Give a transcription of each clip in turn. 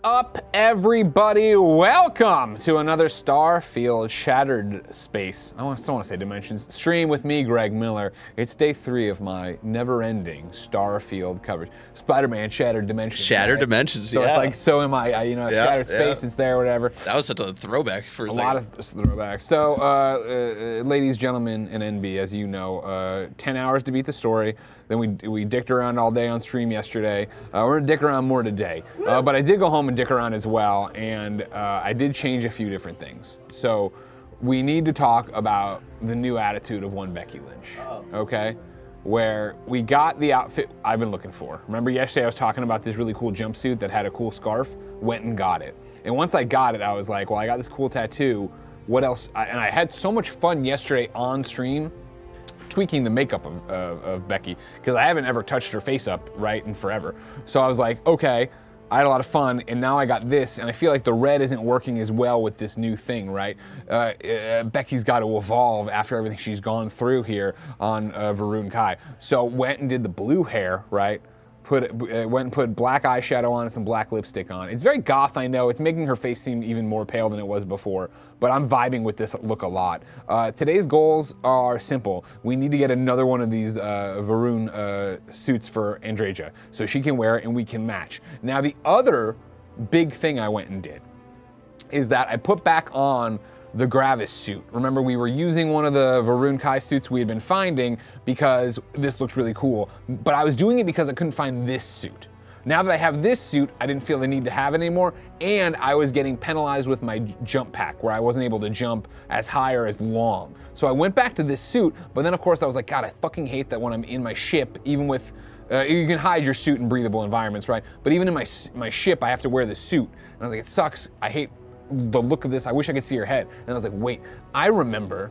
Up, everybody? Welcome to another Starfield Shattered Space. I still want to say Dimensions stream with me, Greg Miller. It's day 3 of my never-ending Starfield coverage. Spider-Man Shattered Dimensions. Shattered right? Dimensions, so yeah. It's like, so am I. Shattered Space, it's there, whatever. That was such a throwback for a lot of throwbacks. So, ladies, gentlemen, and NB, as you know, 10 hours to beat the story. Then we dicked around all day on stream yesterday. We're gonna dick around more today. But I did go home and dick around as well, and I did change a few different things. So we need to talk about the new attitude of one Becky Lynch, okay? Where we got the outfit I've been looking for. Remember yesterday I was talking about this really cool jumpsuit that had a cool scarf? Went and got it. And once I got it, I was like, well, I got this cool tattoo. What else? And I had so much fun yesterday on stream tweaking the makeup of Becky, because I haven't ever touched her face up, right, in forever. So I was like, okay, I had a lot of fun, and now I got this, and I feel like the red isn't working as well with this new thing, right? Becky's got to evolve after everything she's gone through here on Varun Kai. So went and did the blue hair, right? Went and put black eyeshadow on and some black lipstick on. It's very goth, I know. It's making her face seem even more pale than it was before, but I'm vibing with this look a lot. Today's goals are simple. We need to get another one of these Varun suits for Andreja so she can wear it and we can match. Now, the other big thing I went and did is that I put back on the Gravis suit. Remember, we were using one of the Varun Kai suits we had been finding because this looks really cool, but I was doing it because I couldn't find this suit. Now that I have this suit, I didn't feel the need to have it anymore, and I was getting penalized with my jump pack, where I wasn't able to jump as high or as long. So I went back to this suit, but then of course I was like, God, I fucking hate that when I'm in my ship, even with, you can hide your suit in breathable environments, right? But even in my ship, I have to wear the suit. And I was like, it sucks, I hate the look of this, I wish I could see her head. And I was like, wait, I remember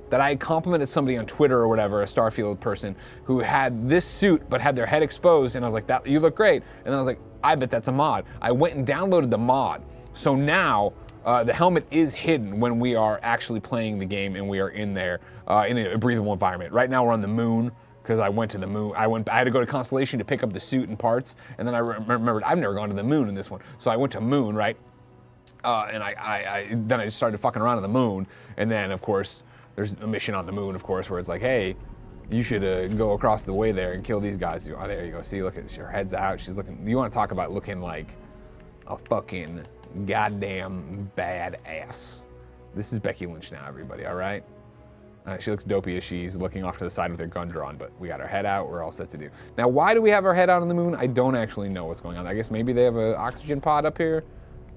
that I complimented somebody on Twitter or whatever, a Starfield person, who had this suit but had their head exposed, and I was like, that, you look great. And then I was like, I bet that's a mod. I went and downloaded the mod. So now, the helmet is hidden when we are actually playing the game and we are in there, in a breathable environment. Right now we're on the moon, because I went to the moon. I had to go to Constellation to pick up the suit and parts, and then I remembered I've never gone to the moon in this one. So I went to Moon, right? And then I just started fucking around on the moon, and then of course there's a mission on the moon, of course, where it's like, hey, you should go across the way there and kill these guys. Oh, there you go. See, look at her head's out. She's looking. You want to talk about looking like a fucking goddamn badass? This is Becky Lynch now, everybody. All right. She looks dopey as she's looking off to the side with her gun drawn, but we got our head out, we're all set to do. Now, why do we have our head out on the moon? I don't actually know what's going on. I guess maybe they have an oxygen pod up here.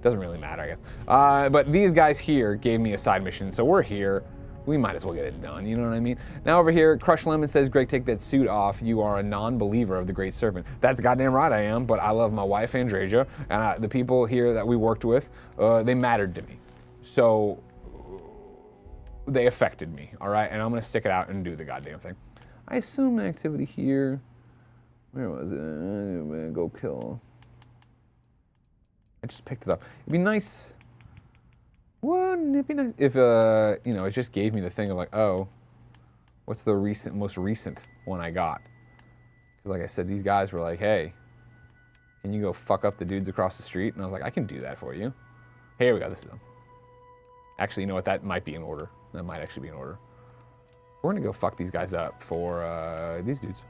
Doesn't really matter, I guess. But these guys here gave me a side mission, so we're here. We might as well get it done, you know what I mean? Now over here, Crush Lemon says, Greg, take that suit off. You are a non-believer of the Great Serpent. That's goddamn right I am, but I love my wife, Andreja, and the people here that we worked with, they mattered to me. So, they affected me, all right? And I'm gonna stick it out and do the goddamn thing. I assume the activity here, where was it? Go kill. I just picked it up. It'd be nice, wouldn't it be nice if, you know, it just gave me the thing of like, oh, what's the most recent one I got? Because like I said, these guys were like, hey, can you go fuck up the dudes across the street? And I was like, I can do that for you. Here we go, this is them. Actually, you know what, that might be in order. That might actually be in order. We're gonna go fuck these guys up for these dudes.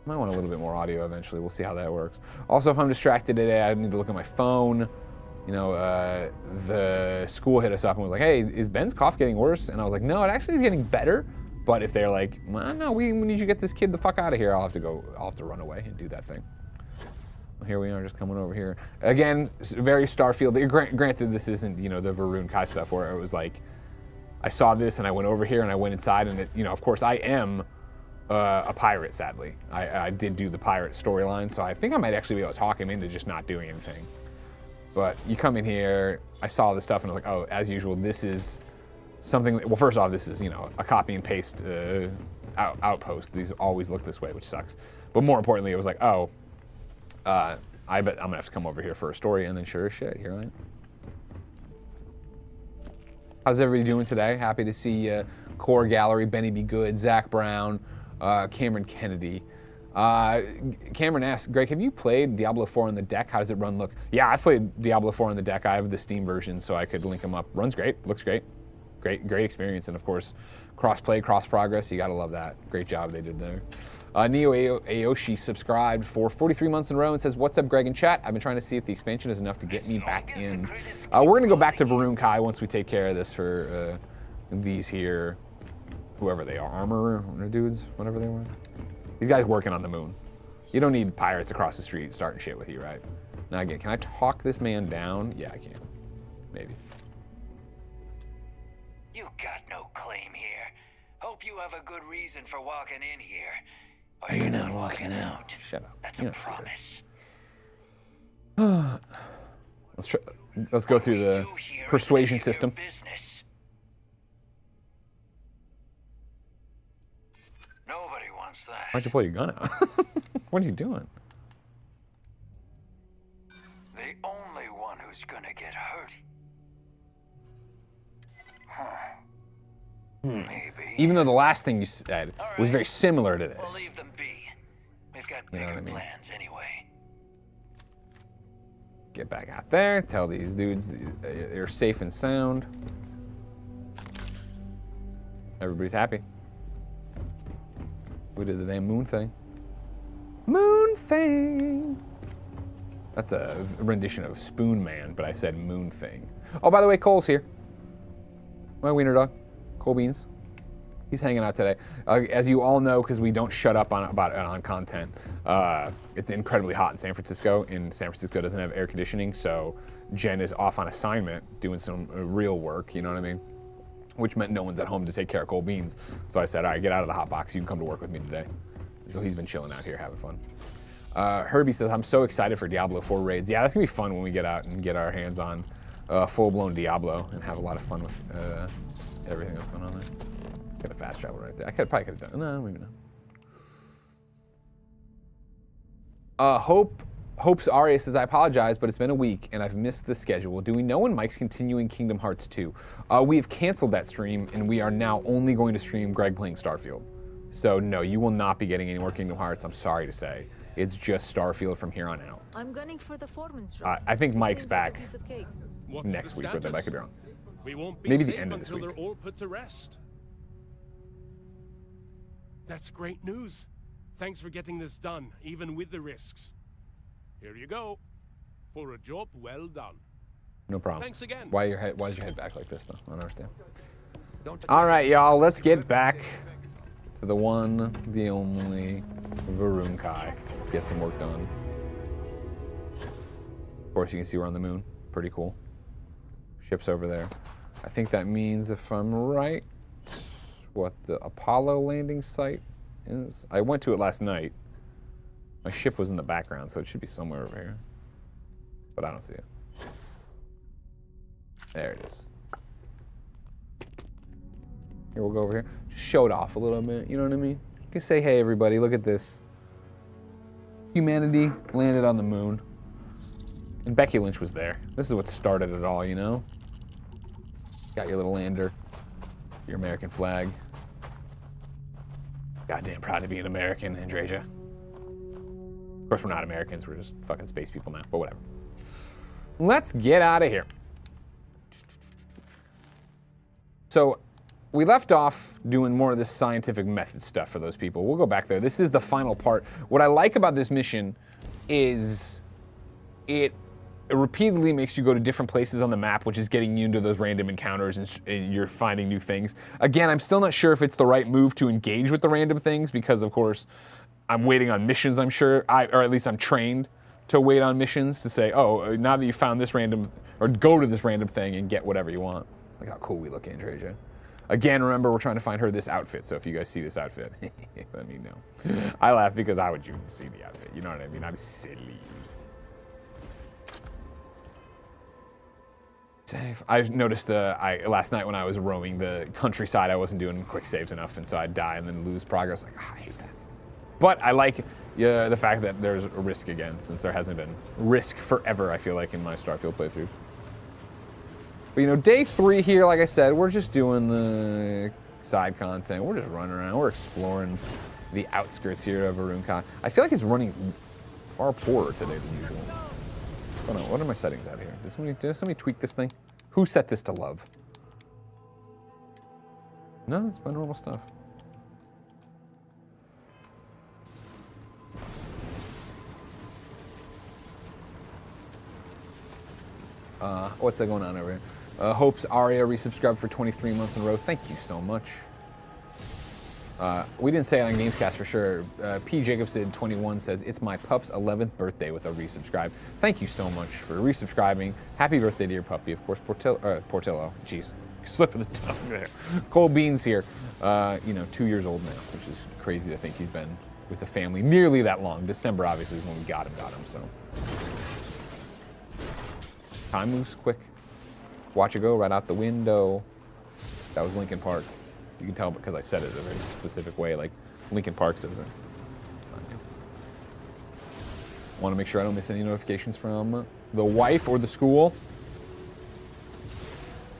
Might want a little bit more audio eventually. We'll see how that works. Also, if I'm distracted today, I need to look at my phone. You know, the school hit us up and was like, hey, is Ben's cough getting worse? And I was like, no, it actually is getting better. But if they're like, well, no, we need you to get this kid the fuck out of here, I'll have to run away and do that thing. Here we are, just coming over here. Again, very Starfield. Granted, this isn't, you know, the Varun Kai stuff where it was like, I saw this and I went over here and I went inside and it, you know, of course I am a pirate, sadly. I did do the pirate storyline, so I think I might actually be able to talk him into just not doing anything. But you come in here, I saw this stuff and I was like, oh, as usual, this is something, well, first off, this is, you know, a copy and paste outpost. These always look this way, which sucks. But more importantly, it was like, oh, I bet I'm gonna have to come over here for a story, and then sure as shit, here I am. How's everybody doing today? Happy to see Core Gallery, Benny B. Good, Zach Brown, Cameron Kennedy, Cameron asks, Greg, have you played Diablo 4 on the deck? How does it run look? Yeah, I've played Diablo 4 on the deck. I have the Steam version, so I could link them up. Runs great, looks great. Great experience, and of course, cross-play, cross-progress. You gotta love that. Great job they did there. Neo Aoshi subscribed for 43 months in a row and says, what's up, Greg in chat? I've been trying to see if the expansion is enough to get me back in. We're gonna go back to Varun Kai once we take care of this for these here, whoever they are, armor dudes, whatever they were. These guys working on the moon. You don't need pirates across the street starting shit with you, right? Now again, can I talk this man down? Yeah, I can. Maybe. You got no claim here. Hope you have a good reason for walking in here. Or you're not walking out. Shut up. That's a promise. Let's go through the persuasion system. Nobody wants that. Why'd you pull your gun out? What are you doing? The only one who's gonna get hurt. Maybe. Even though the last thing you said was very similar to We'll this. leave them be. We've got You know bigger what I mean? plans anyway. Get back out there, tell these dudes you're safe and sound. Everybody's happy. We did the damn moon thing. Moon thing! That's a rendition of Spoon Man, but I said moon thing. Oh, by the way, Cole's here. My wiener dog, Cole Beans. He's hanging out today. As you all know, because we don't shut up on content, it's incredibly hot in San Francisco, and San Francisco doesn't have air conditioning, so Jen is off on assignment doing some real work, you know what I mean? Which meant no one's at home to take care of Cole Beans. So I said, all right, get out of the hot box. You can come to work with me today. So he's been chilling out here, having fun. Herbie says, I'm so excited for Diablo 4 raids. Yeah, that's gonna be fun when we get out and get our hands on full-blown Diablo and have a lot of fun with everything that's going on there. It's got a fast travel right there. I probably could have done it. No, maybe not. Hope's Aria says, I apologize, but it's been a week and I've missed the schedule. Do we know when Mike's continuing Kingdom Hearts 2? We have canceled that stream and we are now only going to stream Greg playing Starfield. So no, you will not be getting any more Kingdom Hearts, I'm sorry to say. It's just Starfield from here on out. I'm gunning for the foreman's job. I think Mike's back What's next the week, but I could be wrong. We won't be Maybe the safe end of this until week. they're all put to rest. That's great news. Thanks for getting this done, even with the risks. Here you go. For a job well done. No problem. Thanks again. Why is your head back like this, though? I don't understand. All right, y'all, let's get back to the one, the only Varun Kai. Get some work done. Of course, you can see we're on the moon. Pretty cool. Ship's over there. I think that means, if I'm right, what the Apollo landing site is. I went to it last night. My ship was in the background, so it should be somewhere over here. But I don't see it. There it is. Here, we'll go over here. Just show it off a little bit, you know what I mean? You can say, hey, everybody, look at this. Humanity landed on the moon. And Becky Lynch was there. This is what started it all, you know? Got your little lander, your American flag. Goddamn proud to be an American, Andreja. Of course, we're not Americans, we're just fucking space people now, but whatever. Let's get out of here. So, we left off doing more of this scientific method stuff for those people. We'll go back there. This is the final part. What I like about this mission is it repeatedly makes you go to different places on the map, which is getting you into those random encounters and you're finding new things. Again, I'm still not sure if it's the right move to engage with the random things because, of course, I'm waiting on missions, I'm sure, or at least I'm trained to wait on missions to say, oh, now that you found this random, or go to this random thing and get whatever you want. Look how cool we look, Andreja. Again, remember, we're trying to find her this outfit, so if you guys see this outfit, let me know. I laugh because I would see the outfit, you know what I mean? I'm silly. Save. I noticed last night when I was roaming the countryside, I wasn't doing quick saves enough, and so I'd die and then lose progress. Like, I hate that. But I like the fact that there's a risk again, since there hasn't been risk forever, I feel like, in my Starfield playthrough. But, you know, day 3 here, like I said, we're just doing the side content. We're just running around. We're exploring the outskirts here of Arunka. I feel like it's running far poorer today than usual. Oh no, what are my settings out here? Did somebody tweak this thing? Who set this to love? No, it's my normal stuff. What's that going on over here? Hopes Aria resubscribed for 23 months in a row. Thank you so much. We didn't say it on Gamescast for sure. P. Jacobson 21 says, it's my pup's 11th birthday with a resubscribe. Thank you so much for resubscribing. Happy birthday to your puppy. Of course, Portillo. Jeez, slip of the tongue there. Cole Beans here. 2 years old now, which is crazy to think he's been with the family nearly that long. December, obviously, is when we got him, so. Time moves quick. Watch it go right out the window. That was Linkin Park. You can tell because I said it in a very specific way, like Linkin Park says it. Want to make sure I don't miss any notifications from the wife or the school.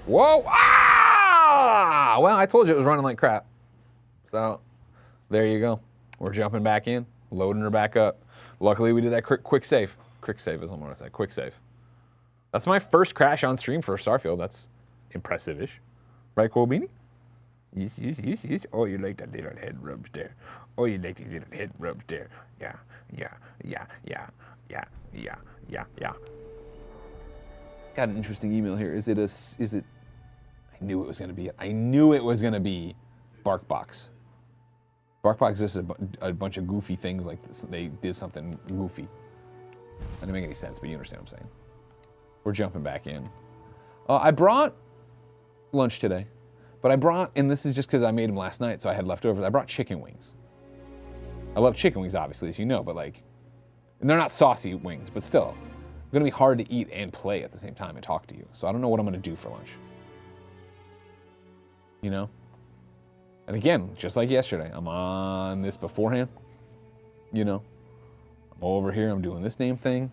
Whoa! Ah! Well, I told you it was running like crap. So, there you go. We're jumping back in, loading her back up. Luckily, we did that quick save. Quick save is what I want to say. Quick save. That's my first crash on stream for Starfield. That's impressive-ish. Right, Cole Beanie? Yes. Oh, you like that little head rubs there. Oh, you like these little head rubs there. Yeah. Got an interesting email here. Is it? I knew it was gonna be BarkBox. BarkBox is a bunch of goofy things like this. They did something goofy. That didn't make any sense, but you understand what I'm saying. We're jumping back in. I brought lunch today, but and this is just because I made them last night, so I had leftovers. I brought chicken wings. I love chicken wings, obviously, as you know, but and they're not saucy wings, but still, gonna be hard to eat and play at the same time and talk to you. So I don't know what I'm gonna do for lunch. And again, just like yesterday, I'm on this beforehand. I'm over here, I'm doing this damn thing.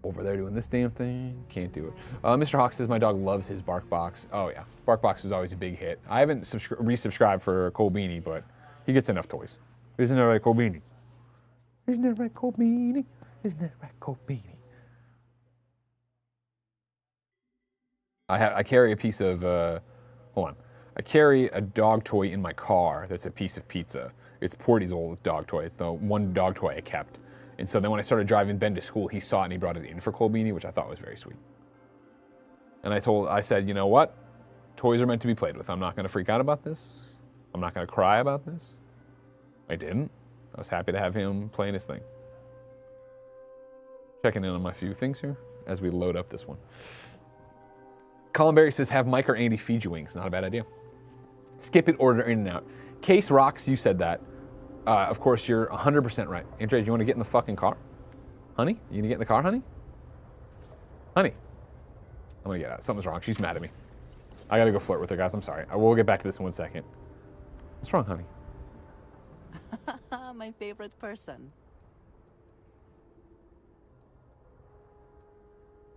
Over there doing this damn thing. Can't do it. Mr. Hawk says my dog loves his BarkBox. Oh yeah, BarkBox was always a big hit. I haven't resubscribed for Cole Beanie, but he gets enough toys. Isn't that right, Cole Beanie? Isn't that right, Cole Beanie? Isn't that right, Cole Beanie? I carry a piece of, hold on. I carry a dog toy in my car that's a piece of pizza. It's Porty's old dog toy. It's the one dog toy I kept. And so then when I started driving Ben to school, he saw it and he brought it in for Cole Beanie, which I thought was very sweet. And I said, you know what? Toys are meant to be played with. I'm not going to freak out about this. I'm not going to cry about this. I didn't. I was happy to have him playing his thing. Checking in on my few things here as we load up this one. Colin Berry says, have Mike or Andy feed you wings. Not a bad idea. Skip it, order in and out. Case Rocks, you said that. Of course, you're 100% right. Andrea, do you want to get in the fucking car? Honey? You gonna get in the car, honey? Honey. I'm gonna get out. Something's wrong. She's mad at me. I gotta go flirt with her, guys. I'm sorry. I will get back to this in 1 second. What's wrong, honey? My favorite person.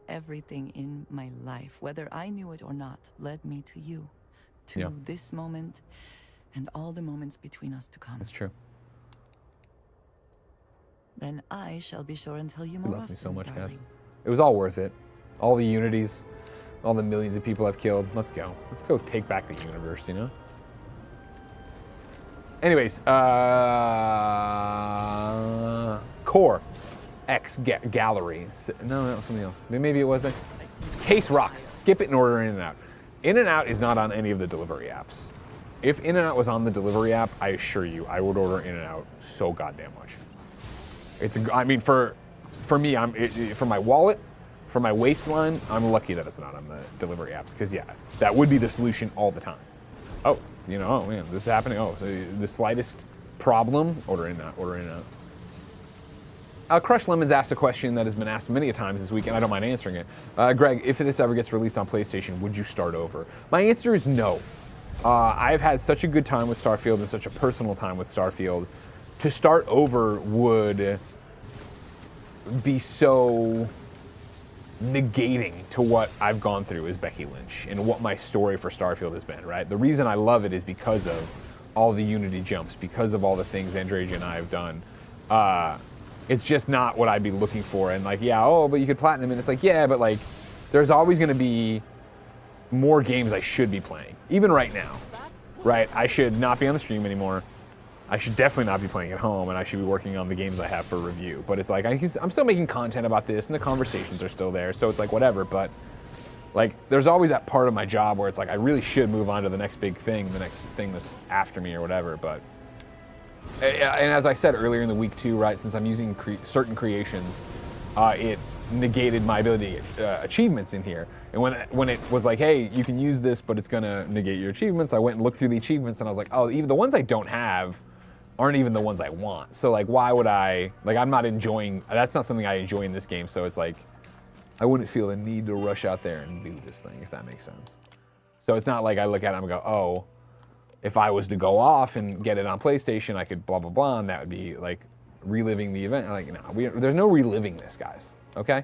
Everything in my life, whether I knew it or not, led me to you. To this moment and all the moments between us to come. That's true. Then I shall be sure and tell you more. You love me so much, darling. guys. It was all worth it. All the unities, all the millions of people I've killed. Let's go. Let's go take back the universe, Anyways, Core X Gallery. No, that was something else. Maybe it wasn't. Case Rocks. Skip it and order in and out. In and out is not on any of the delivery apps. If In and Out was on the delivery app, I assure you, I would order In and Out so goddamn much. For me, for my wallet, for my waistline, I'm lucky that it's not on the delivery apps, because that would be the solution all the time. Oh, oh man, this is happening. Oh, so the slightest problem, order In and Out. Crush Lemons asked a question that has been asked many a times this week, and I don't mind answering it. Greg, if this ever gets released on PlayStation, would you start over? My answer is no. I've had such a good time with Starfield and such a personal time with Starfield. To start over would be so negating to what I've gone through as Becky Lynch and what my story for Starfield has been, right? The reason I love it is because of all the Unity jumps, because of all the things Andreja and I have done. It's just not what I'd be looking for. And like, yeah, oh, but you could platinum, and it's like, yeah, but like, there's always going to be more games I should be playing, even right now, right? I should not be on the stream anymore. I should definitely not be playing at home, and I should be working on the games I have for review. But it's like, I'm still making content about this, and the conversations are still there, so it's like, whatever. But like, there's always that part of my job where it's like, I really should move on to the next big thing, the next thing that's after me or whatever. But, and as I said earlier in the week too, right, since I'm using certain creations, it negated my ability to get achievements in here. And when it was like, hey, you can use this, but it's gonna negate your achievements, I went and looked through the achievements, and I was like, oh, even the ones I don't have aren't even the ones I want. So like, why would I, like, I'm not enjoying, that's not something I enjoy in this game, so it's like, I wouldn't feel the need to rush out there and do this thing, if that makes sense. So it's not like I look at it and go, oh, if I was to go off and get it on PlayStation, I could blah, blah, blah, and that would be like reliving the event. Like, no, there's no reliving this, guys, okay?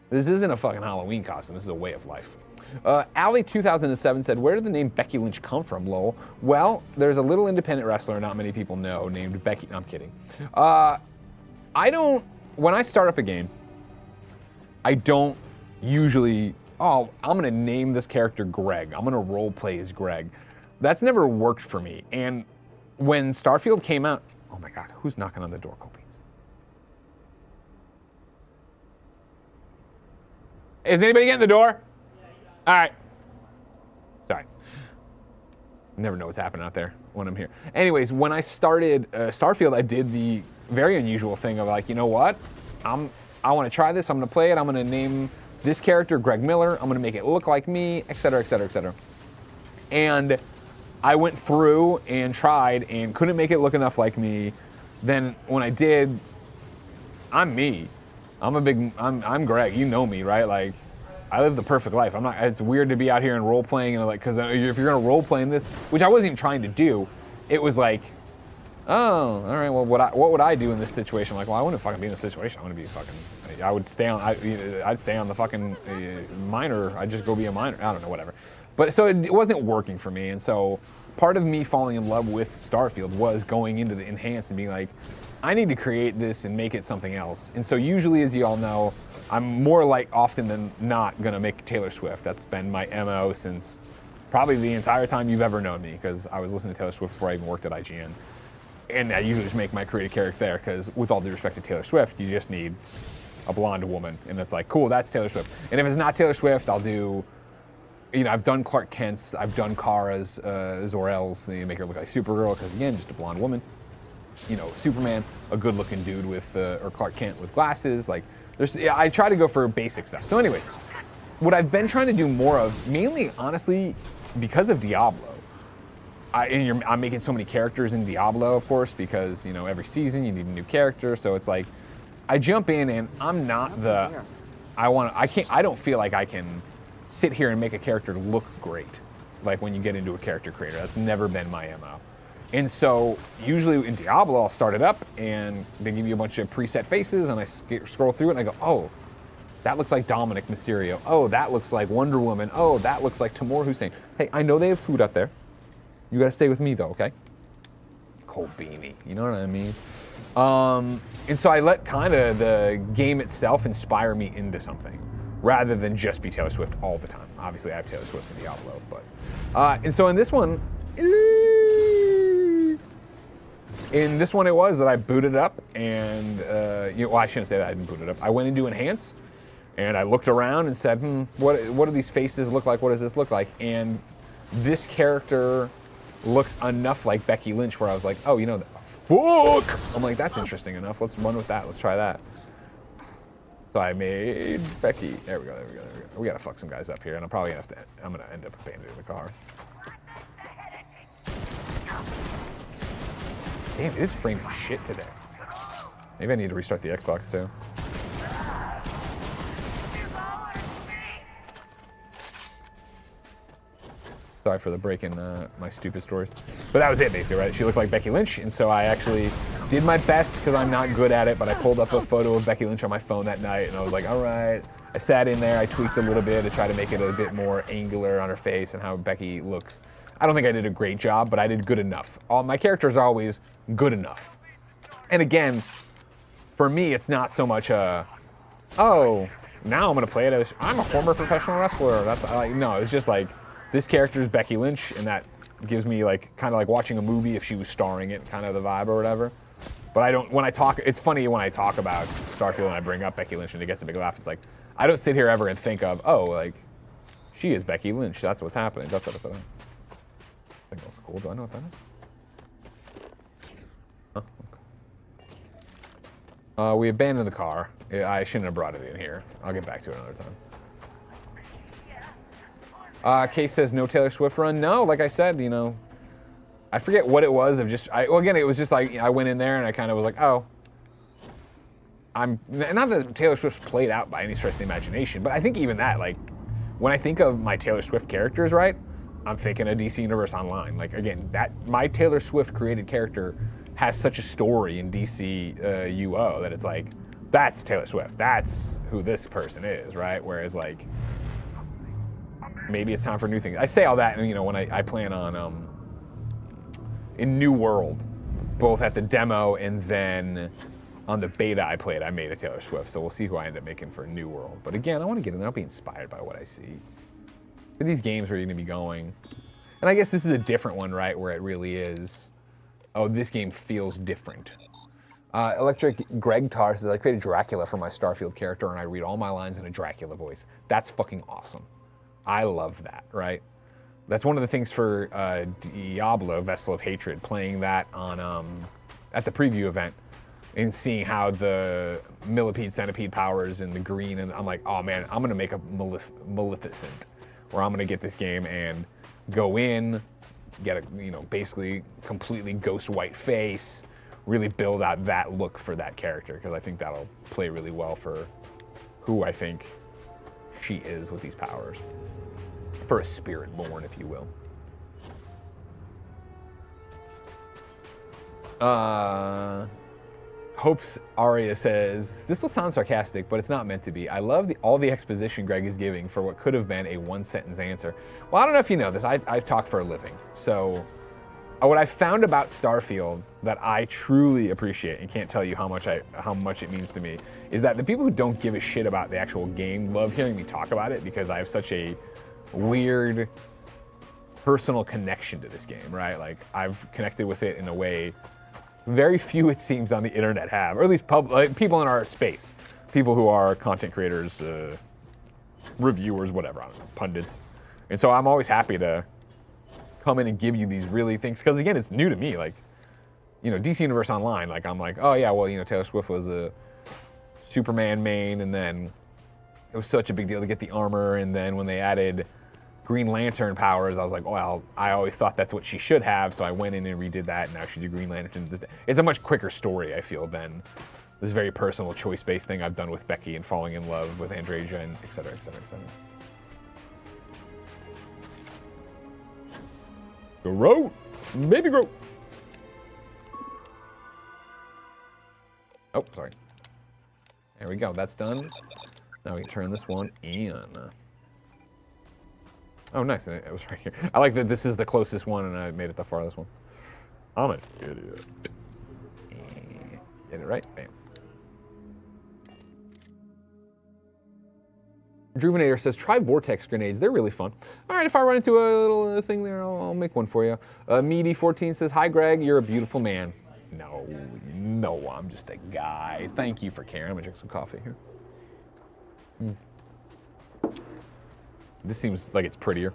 This isn't a fucking Halloween costume, this is a way of life. Alley2007 said, where did the name Becky Lynch come from, lol? Well, there's a little independent wrestler not many people know named Becky, no, I'm kidding. When I start up a game, I don't usually, oh, I'm gonna name this character Greg. I'm gonna role play as Greg. That's never worked for me. And when Starfield came out, oh my God, who's knocking on the door, Copies? Is anybody getting the door? All right. Sorry. Never know what's happening out there when I'm here. Anyways, when I started Starfield, I did the very unusual thing of like, you know what? I want to try this. I'm going to play it. I'm going to name this character Greg Miller. I'm going to make it look like me, et cetera, et cetera, et cetera. And I went through and tried and couldn't make it look enough like me. Then when I did, I'm me. I'm Greg. You know me, right? Like, I live the perfect life. It's weird to be out here and role playing and like, because if you're gonna role play in this, which I wasn't even trying to do, it was like, oh, all right. Well, what would I do in this situation? I'm like, well, I wouldn't fucking be in this situation. I want to be fucking. I would stay on. I'd stay on the fucking minor. I'd just go be a minor. I don't know, whatever. But so it wasn't working for me, and so part of me falling in love with Starfield was going into the enhanced and being like, I need to create this and make it something else. And so usually, as you all know, I'm more like often than not gonna make Taylor Swift. That's been my MO since probably the entire time you've ever known me, because I was listening to Taylor Swift before I even worked at IGN. And I usually just make my creative character there, because with all due respect to Taylor Swift, you just need a blonde woman. And it's like, cool, that's Taylor Swift. And if it's not Taylor Swift, I'll do, I've done Clark Kent's, I've done Kara's, Zor-El's, make her look like Supergirl, because again, just a blonde woman. Superman, a good-looking dude with, or Clark Kent with glasses. Like, I try to go for basic stuff. So anyways, what I've been trying to do more of, mainly, honestly, because of Diablo, I'm making so many characters in Diablo, of course, because, every season you need a new character. So it's like, I jump in and I'm not I don't feel like I can sit here and make a character look great. Like when you get into a character creator, that's never been my MO. And so usually in Diablo, I'll start it up and they give you a bunch of preset faces and I scroll through it and I go, oh, that looks like Dominic Mysterio. Oh, that looks like Wonder Woman. Oh, that looks like Tamor Hussein. Hey, I know they have food out there. You gotta stay with me though, okay? Cold beanie, you know what I mean? And so I let kind of the game itself inspire me into something, rather than just be Taylor Swift all the time. Obviously I have Taylor Swift in Diablo, but, and so in this one, it was that I booted up and, well, I shouldn't say that I didn't boot it up. I went into Enhance and I looked around and said, what do these faces look like? What does this look like? And this character looked enough like Becky Lynch where I was like, oh, fuck! I'm like, that's interesting enough. Let's run with that. Let's try that. So I made Becky. There we go. We gotta fuck some guys up here, and I'm gonna end up abandoning the car. Damn, it is framing shit today. Maybe I need to restart the Xbox too. Sorry for the break in my stupid stories. But that was it, basically, right? She looked like Becky Lynch, and so I actually did my best, because I'm not good at it, but I pulled up a photo of Becky Lynch on my phone that night, and I was like, all right. I sat in there, I tweaked a little bit to try to make it a bit more angular on her face and how Becky looks. I don't think I did a great job, but I did good enough. All my characters are always good enough. And again, for me, it's not so much oh, now I'm gonna play it as I'm a former professional wrestler. That's like no, it's just like this character is Becky Lynch, and that gives me like kind of like watching a movie if she was starring it, kind of the vibe or whatever. But I don't, when I talk, it's funny when I talk about Starfield and I bring up Becky Lynch and it gets a big laugh. It's like, I don't sit here ever and think of, oh, like, she is Becky Lynch. That's what's happening. That's what I thought. I think that's cool. Do I know what that is? Oh, okay. We abandoned the car. I shouldn't have brought it in here. I'll get back to it another time. Case says no Taylor Swift run. No, like I said, you know, I forget what it was of just, well, again, it was just like, I went in there and I kind of was like, oh, not that Taylor Swift's played out by any stretch of the imagination, but I think even that, like, when I think of my Taylor Swift characters, right, I'm thinking of DC Universe Online. Like, again, my Taylor Swift created character has such a story in DC UO that it's like, that's Taylor Swift. That's who this person is, right? Whereas, like, maybe it's time for new things. I say all that, and, you know, when I plan on, in New World, both at the demo and then on the beta I played, I made a Taylor Swift. So we'll see who I end up making for New World. But again, I want to get in there. I'll be inspired by what I see. For these games where you're going to be going. And I guess this is a different one, right? Where it really is, oh, this game feels different. Electric Greg Tar says, I created Dracula for my Starfield character and I read all my lines in a Dracula voice. That's fucking awesome. I love that, right? That's one of the things for Diablo, Vessel of Hatred, playing that on at the preview event and seeing how the millipede centipede powers and the green, and I'm like, oh man, I'm gonna make a Maleficent, where I'm gonna get this game and go in, get a, you know, basically completely ghost white face, really build out that look for that character, because I think that'll play really well for who I think she is with these powers. For a spirit born, if you will. Hopes Aria says, this will sound sarcastic, but it's not meant to be. I love all the exposition Greg is giving for what could have been a one-sentence answer. Well, I don't know if you know this. I talk for a living. So what I found about Starfield that I truly appreciate and can't tell you how much it means to me is that the people who don't give a shit about the actual game love hearing me talk about it because I have such a weird personal connection to this game, right? Like, I've connected with it in a way very few, it seems, on the internet have, or at least like, people in our space, people who are content creators, reviewers, whatever, I don't know, pundits. And so I'm always happy to come in and give you these really things, because again, it's new to me. Like, you know, DC Universe Online, like, I'm like, oh yeah, well, you know, Taylor Swift was a Superman main, and then it was such a big deal to get the armor, and then when they added Green Lantern powers, I was like, well, I always thought that's what she should have, so I went in and redid that, and now she's a Green Lantern. It's a much quicker story, I feel, than this very personal choice-based thing I've done with Becky and falling in love with Andreja and et cetera, et cetera, et cetera. Grow! Baby grow! Oh, sorry. There we go, that's done. Now we can turn this one in. Oh, nice, it was right here. I like that this is the closest one and I made it the farthest one. I'm an idiot. Get it right? Bam. Juvenator says, try vortex grenades. They're really fun. All right, if I run into a little thing there, I'll make one for you. Meaty14 says, hi, Greg. You're a beautiful man. No, I'm just a guy. Thank you for caring. I'm going to drink some coffee here. This seems like it's prettier.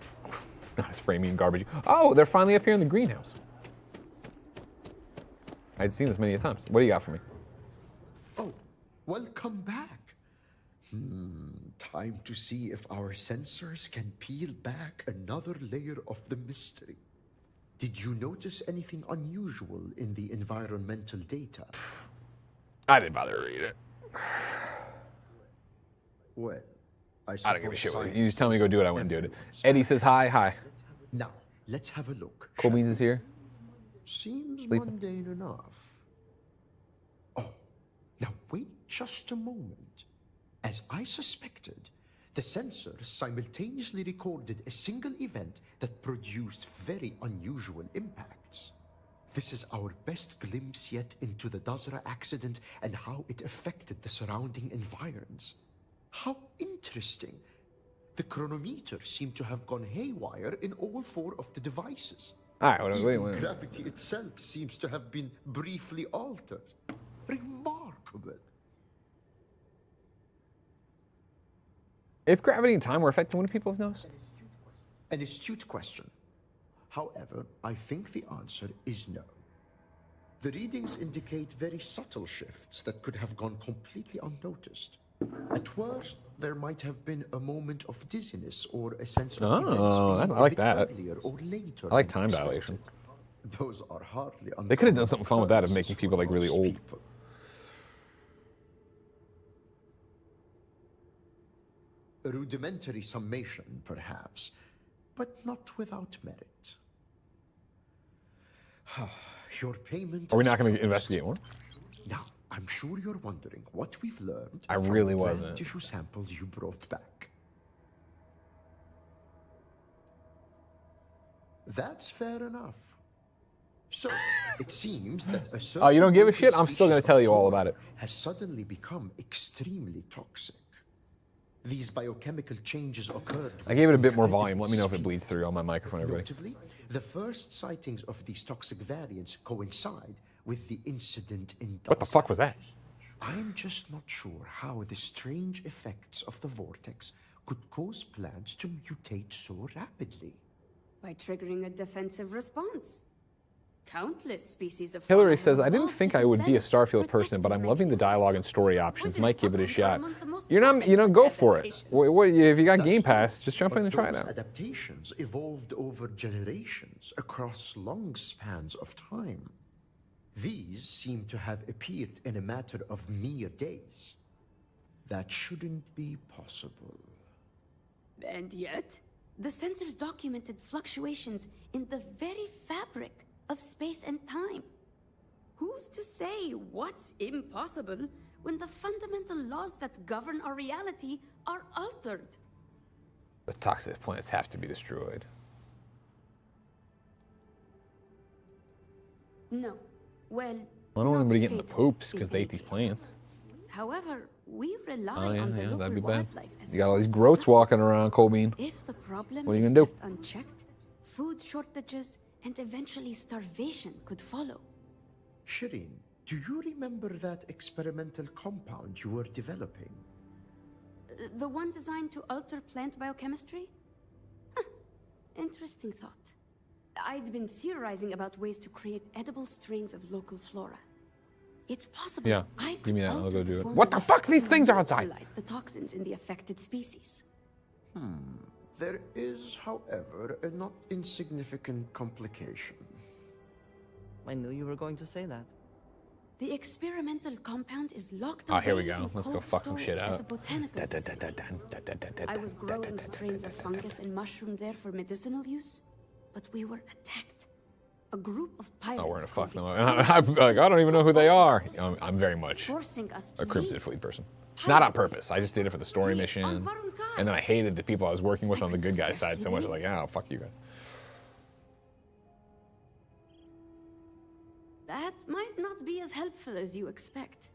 Not as framey and garbage. Oh, they're finally up here in the greenhouse. I'd seen this many times. What do you got for me? Oh, welcome back. Time to see if our sensors can peel back another layer of the mystery. Did you notice anything unusual in the environmental data? I didn't bother to read it. Well, I don't give a shit. You just tell me to go do it, I wouldn't do it. Eddie says hi, hi. Now, let's have a look. Cool Beans is here. Seems mundane enough. Oh, now wait just a moment. As I suspected, The sensors simultaneously recorded a single event that produced very unusual impacts. This is our best glimpse yet into the Dazra accident and how it affected the surrounding environs. How interesting. The chronometer seemed to have gone haywire in all 4 of the devices. All right, Even gravity itself seems to have been briefly altered. Remarkable. If gravity and time were affected, wouldn't people have noticed? An astute question. However, I think the answer is no. The readings indicate very subtle shifts that could have gone completely unnoticed. At worst, there might have been a moment of dizziness or a sense of events being I like a bit that. earlier or later. I like than time expected. dilation. Those are hardly They could have done uncommon something fun with that of occurrences making people like for really most old. people. A rudimentary summation, perhaps, but not without merit. Your payment. Are we is not going to closed. investigate more? Now, I'm sure you're wondering what we've learned I from really the plant wasn't. tissue samples you brought back. That's fair enough. So, it seems that a certain Oh, you don't give a local shit? I'm still gonna species tell of you all flora about it. has suddenly become extremely toxic. These biochemical changes occurred. I gave it a bit more with volume. Let me know if it incredible bleeds through on my microphone, everybody. Notably, the first sightings of these toxic variants coincide with the incident in What the fuck was that? I'm just not sure how the strange effects of the vortex could cause plants to mutate so rapidly. By triggering a defensive response. Countless species of Hillary fauna says, I didn't evolved think to I would be a defend, Starfield person, but I'm protect, loving the and dialogue and resist. story options. Wizards Might give it a toxins are shot. among the most You're not, common go for it. adaptations. If you got That's Game true, Pass, just jump but in and try it those out. adaptations evolved over generations across long spans of time. These seem to have appeared in a matter of mere days. That shouldn't be possible. And yet, the sensors documented fluctuations in the very fabric of space and time. Who's to say what's impossible when the fundamental laws that govern our reality are altered? The toxic plants have to be destroyed. No. Well, I don't want not anybody getting the fatal poops in because they any ate these case. plants. However, we rely Oh, yeah, on the yeah, local that'd be bad. wildlife as You a got all these source of groats walking sustenance. around, Colbean. If the problem What are you is gonna do? left unchecked, food shortages and eventually starvation could follow. Shireen, do you remember that experimental compound you were developing? The one designed to alter plant biochemistry? Huh. Interesting thought. I'd been theorizing about ways to create edible strains of local flora. It's possible Yeah, I give could me that and I'll alter go the do it. formula What the fuck? These to things are outside. neutralize the toxins in the affected species. There is, however, a not insignificant complication. I knew you were going to say that. The experimental compound is locked Oh, away here we go. in Let's go cold fuck some shit storage at up. the botanical facility. I was growing strains of fungus and mushroom there for medicinal use, but we were attacked. A group of pirates. Oh, we're gonna fuck them called up. the I'm like, I don't even know who they are. I'm very much forcing us to a Crimson leave. Fleet person. Not on Pirates. purpose. I just did it for the story We mission. on Varunkai. And then I hated the people I was working with I on the could good guy side so scarcely much. believe Like, it. oh, fuck you guys. That might not be as helpful as you expect.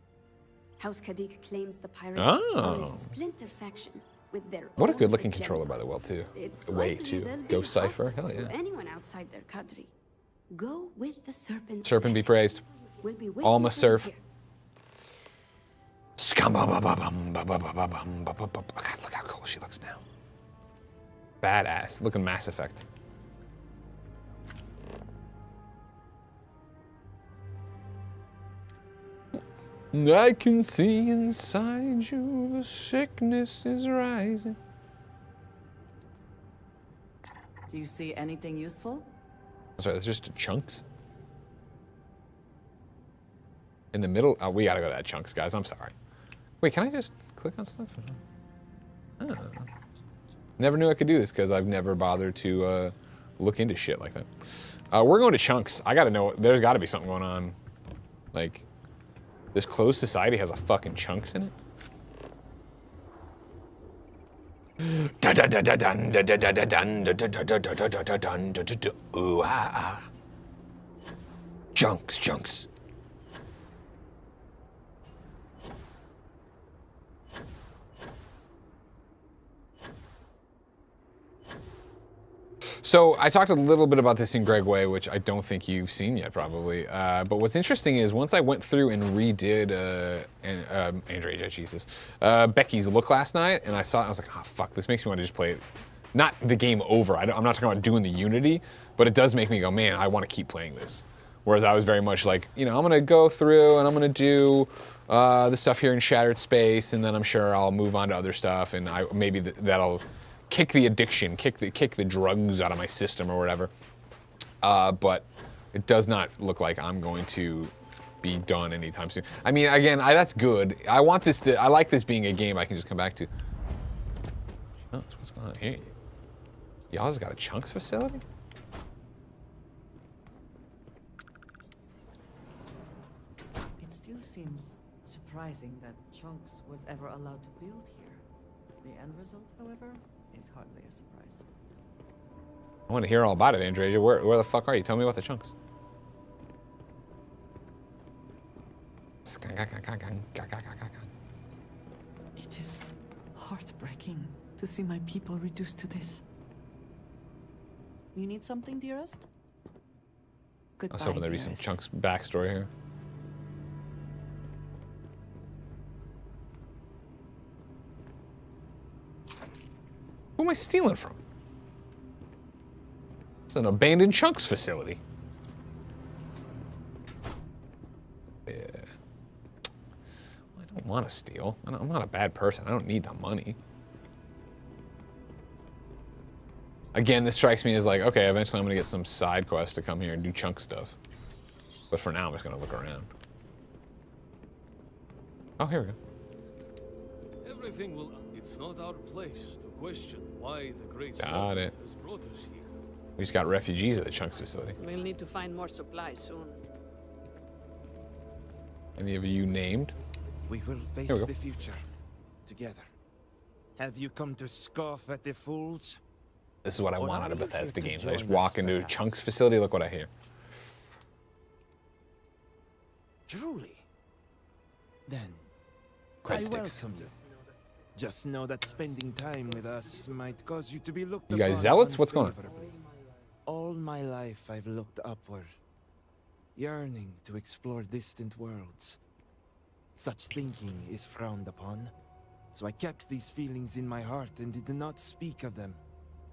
House Kadik claims the pirates Oh. are a splinter faction with their What a own good looking agenda. controller, by the way, too. It's Way likely to they'll be Ghost Cipher. hostile Hell to yeah. anyone outside their cadre. Go with the serpent's Serpent be blessing. praised. We'll be waiting Alma for you surf. here. God, look how cool she looks now. Badass. Looking Mass Effect. I can see inside you the sickness is rising. Do you see anything useful? Sorry, that's just chunks. In the middle? Oh, we gotta go to that chunks, guys. I'm sorry. Wait, can I just click on stuff? Oh. Never knew I could do this because I've never bothered to look into shit like that. We're going to chunks. I gotta know. There's gotta be something going on. Like, this closed society has a fucking chunks in it. Ooh, ah. Junks. So I talked a little bit about this in Greg Way, which I don't think you've seen yet, probably. But what's interesting is once I went through and redid Becky's look last night, and I saw it, I was like, oh fuck, this makes me want to just play it. Not the game over. I'm not talking about doing the Unity, but it does make me go, man, I want to keep playing this. Whereas I was very much like, I'm gonna go through and I'm gonna do the stuff here in Shattered Space, and then I'm sure I'll move on to other stuff, and maybe that'll kick the addiction, kick the drugs out of my system or whatever. But it does not look like I'm going to be done anytime soon. I mean, again, that's good. I like this being a game I can just come back to. Oh, what's going on here? Y'all just got a chunks facility? It still seems surprising that Chunks was ever allowed to build here. The end result, however, is hardly a surprise. I want to hear all about it, Andrea. Where the fuck are you? Tell me about the chunks. It is heartbreaking to see my people reduced to this. You need something, dearest? Goodbye, I was hoping there'd be some chunks backstory here. Who am I stealing from? It's an abandoned chunks facility. Yeah. I don't want to steal. I'm not a bad person. I don't need the money. Again, this strikes me as like, okay, eventually I'm going to get some side quest to come here and do chunk stuff. But for now, I'm just going to look around. Oh, here we go. Everything will... It's not our place to question why the great Got it. has brought us here. We just got refugees at the chunks facility. We'll need to find more supplies soon. Any of you named? We will face the future together. Have you come to scoff at the fools? This is what I want out of Bethesda games. I just walk into a chunks facility, look what I hear. Truly? Then, Cred I sticks. welcome you. Just know that spending time with us might cause you to be looked You guys upon zealots? What's going on? unfavorably. All my life I've looked upward, yearning to explore distant worlds. Such thinking is frowned upon, so I kept these feelings in my heart and did not speak of them.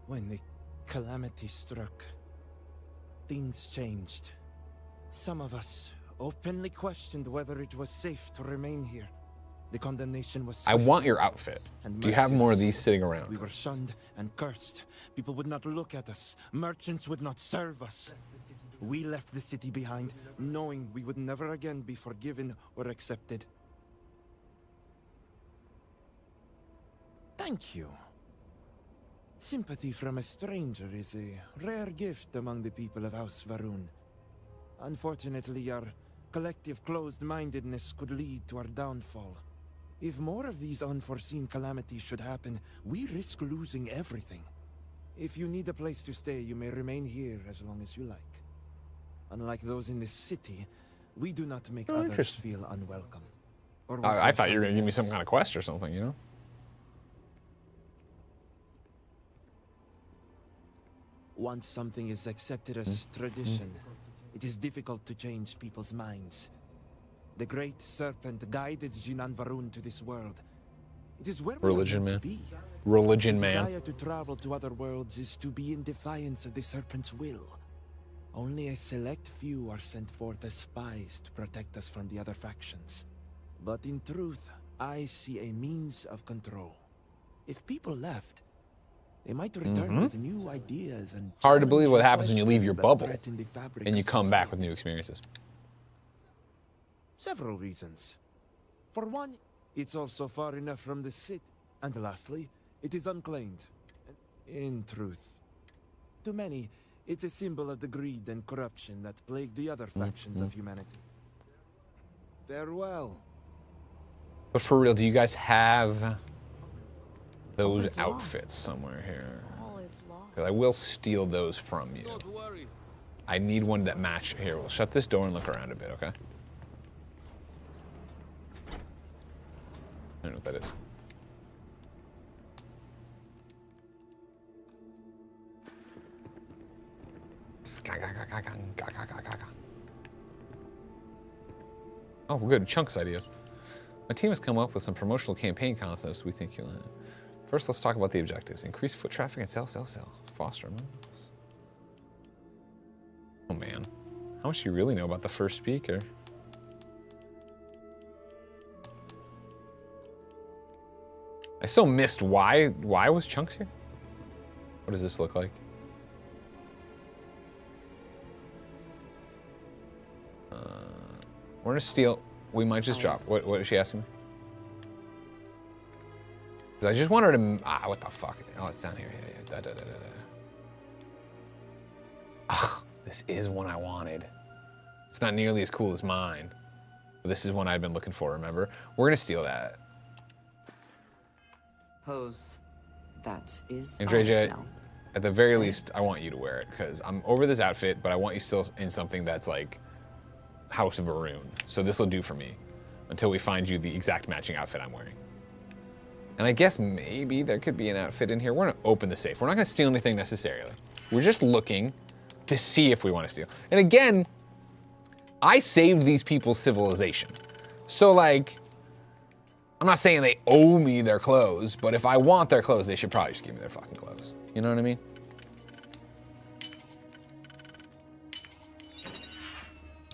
When the calamity struck, things changed. Some of us openly questioned whether it was safe to remain here. The condemnation was I swift want your outfit. and Do you have more of merciless. these sitting around? We were shunned and cursed. People would not look at us. Merchants would not serve us. We left the city behind, knowing we would never again be forgiven or accepted. Thank you. Sympathy from a stranger is a rare gift among the people of House Varun. Unfortunately, our collective closed-mindedness could lead to our downfall. If more of these unforeseen calamities should happen, we risk losing everything. If you need a place to stay, you may remain here as long as you like. Unlike those in this city, we do not make others feel unwelcome. Or was I there thought you were going to something give me some else? kind of quest or something, you know? Once something is accepted as tradition, it is difficult to change people's minds. The Great Serpent guided Jinan Varun to this world. It is where we are Religion, meant man. to be. Religion, The man. desire to travel to other worlds is to be in defiance of the Serpent's will. Only a select few are sent forth as spies to protect us from the other factions. But in truth, I see a means of control. If people left, they might return with new ideas and Hard to believe what challenging happens when you leave your questions that bubble threaten the fabric and you of come back with society. new experiences. Several reasons. For one, it's also far enough from the city. And lastly, it is unclaimed. In truth, to many, it's a symbol of the greed and corruption that plague the other factions of humanity. Farewell. But for real, do you guys have those outfits somewhere here. All is lost. 'Cause I will steal those from you. Don't worry. I need one that match. Here, we'll shut this door and look around a bit, okay? I don't know what that is. Oh, good. Chunks ideas. My team has come up with some promotional campaign concepts we think you'll have. First, let's talk about the objectives. Increase foot traffic and sell. Foster amounts. Oh, man. How much do you really know about the first speaker? I still missed why was Chunks here? What does this look like? We're gonna steal. We might just drop. What is she asking me? 'Cause I just want her to. What the fuck? Oh, it's down here. Yeah. Ugh, this is one I wanted. It's not nearly as cool as mine. But this is one I've been looking for, remember? We're gonna steal that. Pose. That is And ours JJ, now. at the very least, I want you to wear it, because I'm over this outfit, but I want you still in something that's like House of Varun. So this will do for me until we find you the exact matching outfit I'm wearing. And I guess maybe there could be an outfit in here. We're gonna open the safe. We're not gonna steal anything necessarily. We're just looking to see if we want to steal. And again, I saved these people's civilization. So like, I'm not saying they owe me their clothes, but if I want their clothes, they should probably just give me their fucking clothes. You know what I mean?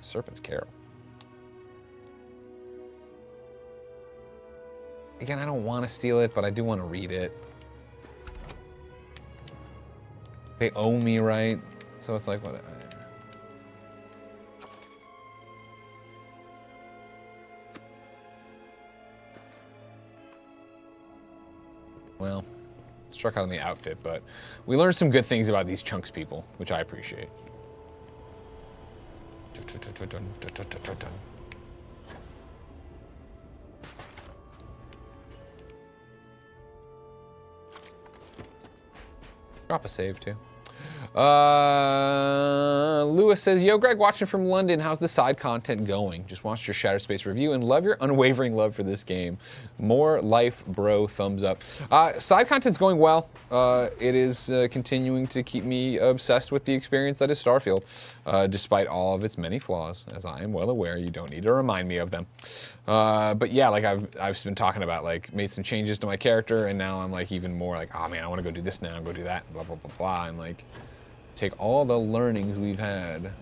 Serpent's Carol. Again, I don't want to steal it, but I do want to read it. They owe me, right? So it's like, what? Well, struck out on the outfit, but we learned some good things about these Chunks people, which I appreciate. Drop a save too. Lewis says, yo, Greg, watching from London. How's the side content going? Just watched your Shattered Space review and love your unwavering love for this game. More life, bro. Thumbs up. Side content's going well. It is continuing to keep me obsessed with the experience that is Starfield, despite all of its many flaws. As I am well aware, you don't need to remind me of them. But yeah, like I've been talking about, like, made some changes to my character, and now I'm like even more like, oh man, I want to go do this now, go do that, blah blah blah blah, and like take all the learnings we've had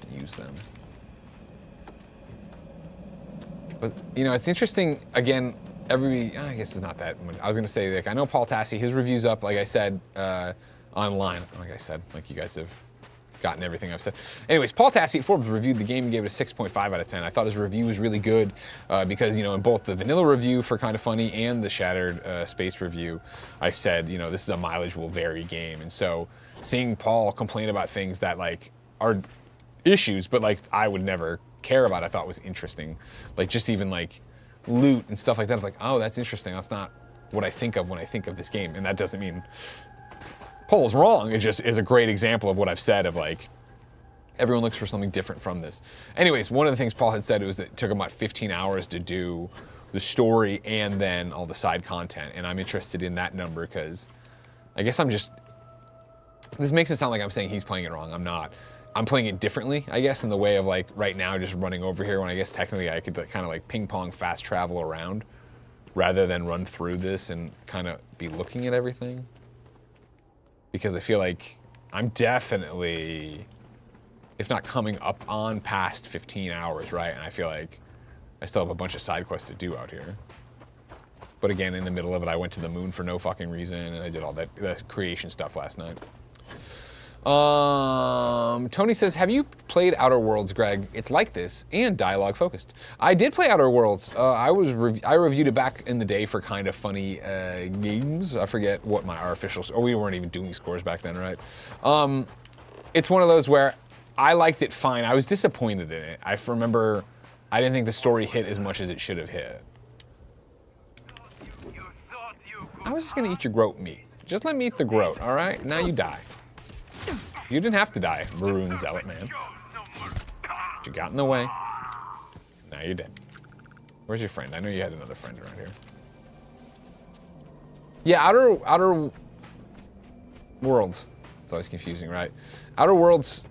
and use them. But you know, it's interesting. Again, I guess it's not that much. I was gonna say, like, I know Paul Tassi, his review's up, like I said, online. Like I said, like you guys have gotten everything I've said. Anyways, Paul Tassi at Forbes reviewed the game and gave it a 6.5 out of 10. I thought his review was really good because, you know, in both the vanilla review for Kind of Funny and the Shattered Space review, I said, you know, this is a mileage will vary game. And so seeing Paul complain about things that, like, are issues, but, like, I would never care about, I thought was interesting. Like, just even, like, loot and stuff like that. I was like, oh, that's interesting. That's not what I think of when I think of this game. And that doesn't mean Paul's wrong. It just is a great example of what I've said of, like, everyone looks for something different from this. Anyways, one of the things Paul had said was that it took him about 15 hours to do the story and then all the side content. And I'm interested in that number because I guess this makes it sound like I'm saying he's playing it wrong. I'm not. I'm playing it differently, I guess, in the way of, like, right now just running over here when I guess technically I could, like, kind of like ping pong fast travel around rather than run through this and kind of be looking at everything. Because I feel like I'm definitely, if not coming up on past 15 hours, right? And I feel like I still have a bunch of side quests to do out here. But again, in the middle of it, I went to the moon for no fucking reason, and I did all that creation stuff last night. Tony says, have you played Outer Worlds, Greg? It's like this and dialogue focused. I did play Outer Worlds. I reviewed it back in the day for Kind of Funny games. I forget what our official, or we weren't even doing scores back then, right? It's one of those where I liked it fine. I was disappointed in it. I remember I didn't think the story hit as much as it should have hit. You thought I was just gonna eat your groat meat. Just let me eat the groat, all right? Now you die. You didn't have to die, Maroon Zealot Man. You got in the way. Now you're dead. Where's your friend? I know you had another friend around here. Yeah, Outer Worlds. It's always confusing, right? Outer Worlds,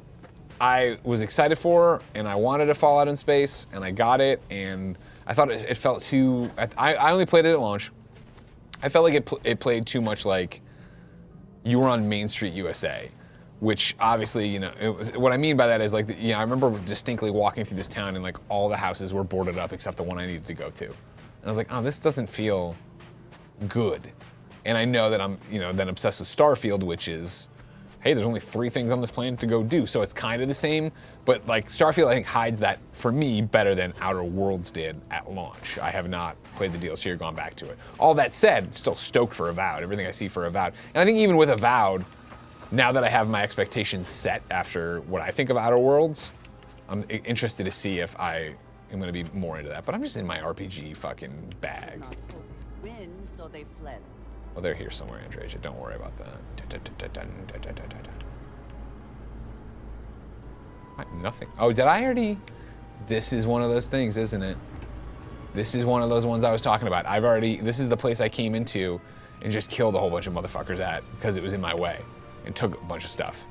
I was excited for, and I wanted a Fallout in space, and I got it, and I thought it felt too. I only played it at launch. I felt like it played too much like you were on Main Street, USA, which obviously, you know, what I mean by that is like, I remember distinctly walking through this town and like all the houses were boarded up except the one I needed to go to. And I was like, oh, this doesn't feel good. And I know that I'm, then obsessed with Starfield, which is, hey, there's only 3 things on this planet to go do. So it's kind of the same, but like Starfield, I think hides that for me better than Outer Worlds did at launch. I have not played the DLC or gone back to it. All that said, still stoked for Avowed, everything I see for Avowed. And I think even with Avowed, now that I have my expectations set after what I think of Outer Worlds, I'm interested to see if I am gonna be more into that. But I'm just in my RPG fucking bag. Not hoped to win, so they fled. Well, they're here somewhere, Andreja. Don't worry about that. Nothing. Oh, did I already? This is one of those things, isn't it? This is one of those ones I was talking about. This is the place I came into and just killed a whole bunch of motherfuckers at because it was in my way and took a bunch of stuff.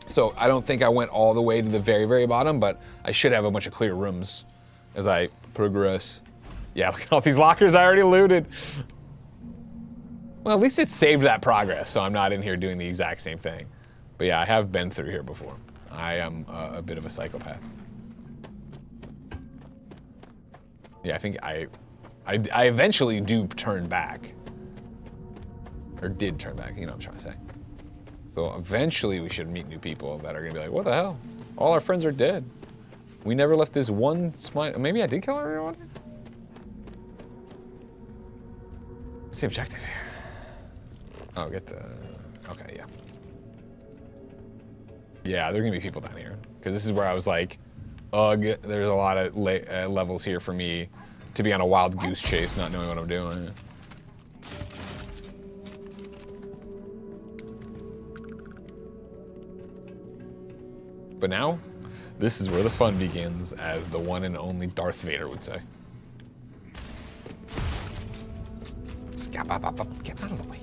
So I don't think I went all the way to the very, very bottom, but I should have a bunch of clear rooms as I progress. Yeah, look at all these lockers I already looted. Well, at least it saved that progress, so I'm not in here doing the exact same thing. But yeah, I have been through here before. I am a bit of a psychopath. Yeah, I think I eventually do turn back. Or did turn back, you know what I'm trying to say. So eventually we should meet new people that are gonna be like, what the hell? All our friends are dead. We never left this one smile. Maybe I did kill everyone? What's the objective here? Oh, get the, okay, yeah. Yeah, there are gonna be people down here. Because this is where I was like, ugh, there's a lot of levels here for me to be on a wild goose chase, not knowing what I'm doing. But now, this is where the fun begins, as the one and only Darth Vader would say. Get out of the way.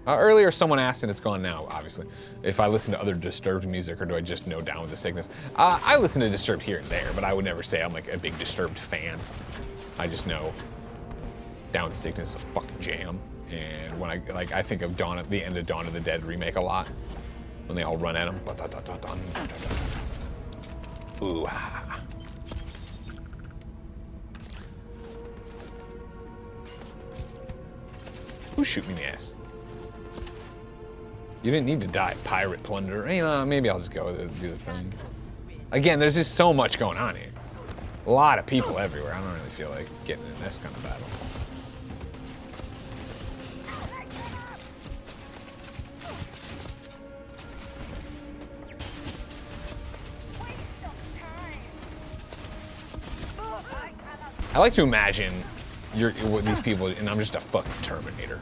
Earlier, someone asked, and it's gone now, obviously, if I listen to other Disturbed music or do I just know Down with the Sickness. I listen to Disturbed here and there, but I would never say I'm like a big Disturbed fan. I just know Down with the Sickness is a fucking jam. And when I think of the end of Dawn of the Dead remake a lot, when they all run at him. Ooh. Who's shooting me in the ass? You didn't need to die, pirate plunder. You know, maybe I'll just go do the thing. Again, there's just so much going on here. A lot of people everywhere. I don't really feel like getting in this kind of battle. I like to imagine these people, and I'm just a fucking Terminator.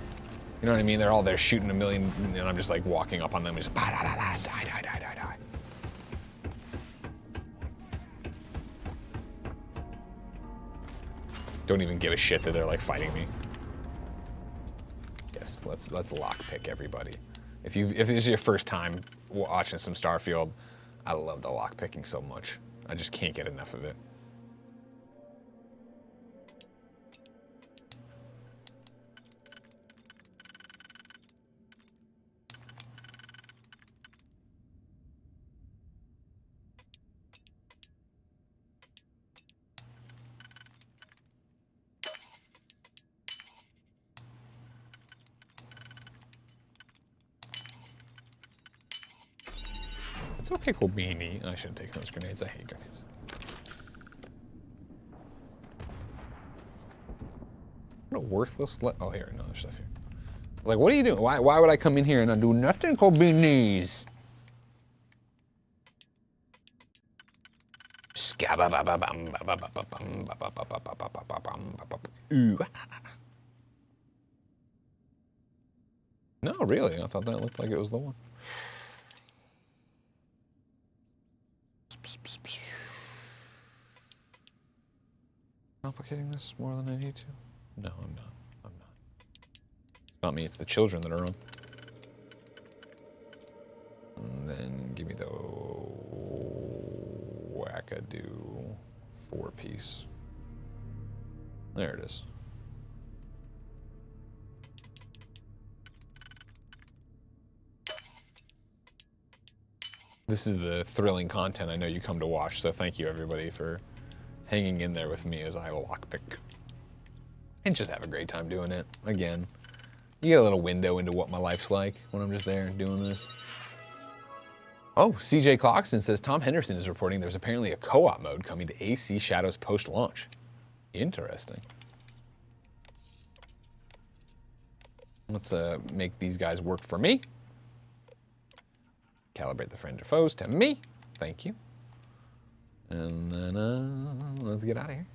You know what I mean? They're all there shooting a million, and I'm just like walking up on them and just die. Don't even give a shit that they're like fighting me. Yes, let's lockpick everybody. If this is your first time watching some Starfield, I love the lockpicking so much. I just can't get enough of it. It's okay, cool beanie. I shouldn't take those grenades. I hate grenades. What a worthless oh, here, no, there's stuff here. Like, what are you doing? Why would I come in here and not do nothing, cool beanies? Scabba Ooh. No, really, I thought that looked like it was the one. Complicating this more than I need to? No, I'm not. I'm not. It's not me, it's the children that are on. And then give me the wackadoo 4-piece. There it is. This is the thrilling content I know you come to watch, so thank you everybody for hanging in there with me as I lockpick. And just have a great time doing it. Again, you get a little window into what my life's like when I'm just there doing this. Oh, CJ Cloxton says Tom Henderson is reporting there's apparently a co-op mode coming to AC Shadows post-launch. Interesting. Let's make these guys work for me. Calibrate the friend or foes to me. Thank you. And then let's get out of here.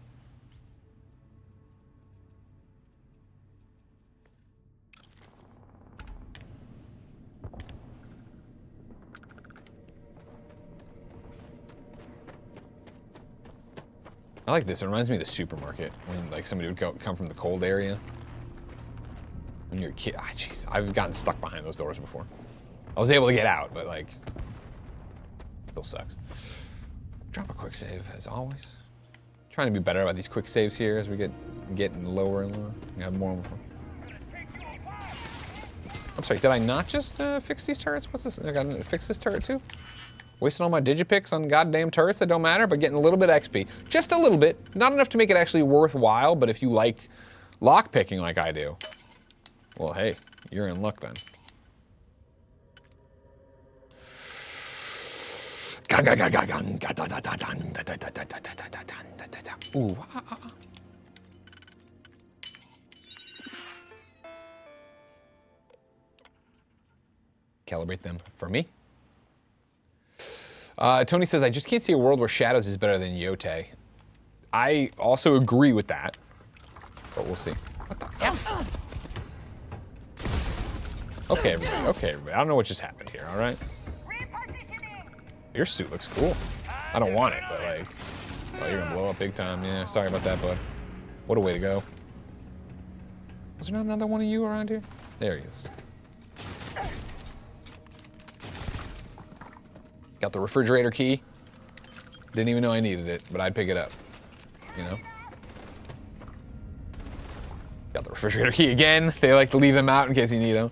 I like this. It reminds me of the supermarket when like somebody would come from the cold area. When you're a kid, jeez, I've gotten stuck behind those doors before. I was able to get out, but like, still sucks. Drop a quick save as always. Trying to be better about these quick saves here as we get lower and lower. We have more and more. I'm sorry, did I not just fix these turrets? What's this? I gotta fix this turret too? Wasting all my digipicks on goddamn turrets that don't matter, but getting a little bit of XP. Just a little bit. Not enough to make it actually worthwhile, but if you like lockpicking like I do, well, hey, you're in luck then. Ooh. Calibrate them for me. Tony says, I just can't see a world where Shadows is better than Yote. I also agree with that, but we'll see. What the F? Okay, everybody. Okay, everybody. I don't know what just happened here, all right? Your suit looks cool. I don't want it, but like, oh, you're gonna blow up big time. Yeah, sorry about that, bud. What a way to go. Was there not another one of you around here? There he is. Got the refrigerator key. Didn't even know I needed it, but I'd pick it up, you know? Got the refrigerator key again. They like to leave them out in case you need them.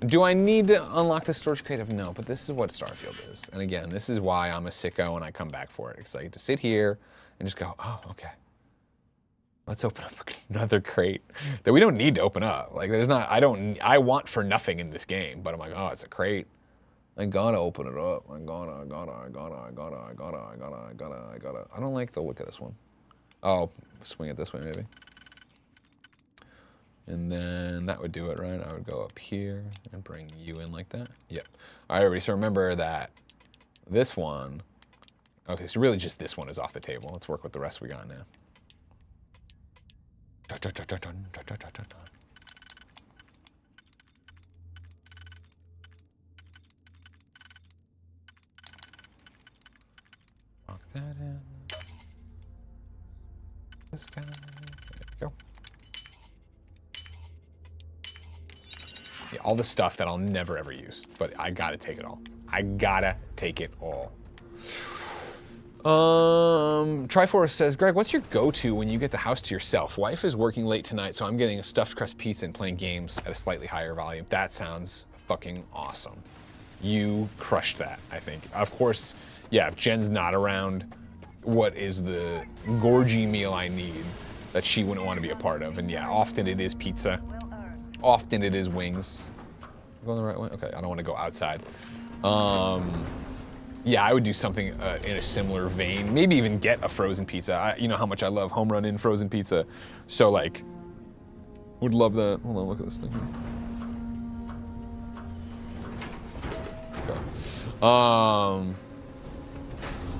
Do I need to unlock the storage creative? No, but this is what Starfield is. And again, this is why I'm a sicko and I come back for it. Because I get to sit here and just go, oh, okay. Let's open up another crate that we don't need to open up. Like there's not, I want for nothing in this game, but I'm like, oh, it's a crate. I gotta open it up. I gotta. I don't like the look of this one. Oh, swing it this way maybe. And then that would do it, right? I would go up here and bring you in like that. Yep. All right, everybody, so remember that this one, okay, so really just this one is off the table. Let's work with the rest we got now. Lock that in. This guy, there we go. Yeah, all the stuff that I'll never ever use, but I gotta take it all. I gotta take it all. Triforce says, Greg, what's your go-to when you get the house to yourself? Wife is working late tonight, so I'm getting a stuffed crust pizza and playing games at a slightly higher volume. That sounds fucking awesome. You crushed that, I think. Of course, yeah, if Jen's not around, what is the gorgy meal I need that she wouldn't want to be a part of? And yeah, often it is pizza. Often it is wings. Going the right way? Okay, I don't want to go outside. Yeah, I would do something in a similar vein. Maybe even get a frozen pizza. You know how much I love home run in frozen pizza. So like, would love that. Hold on, look at this thing here.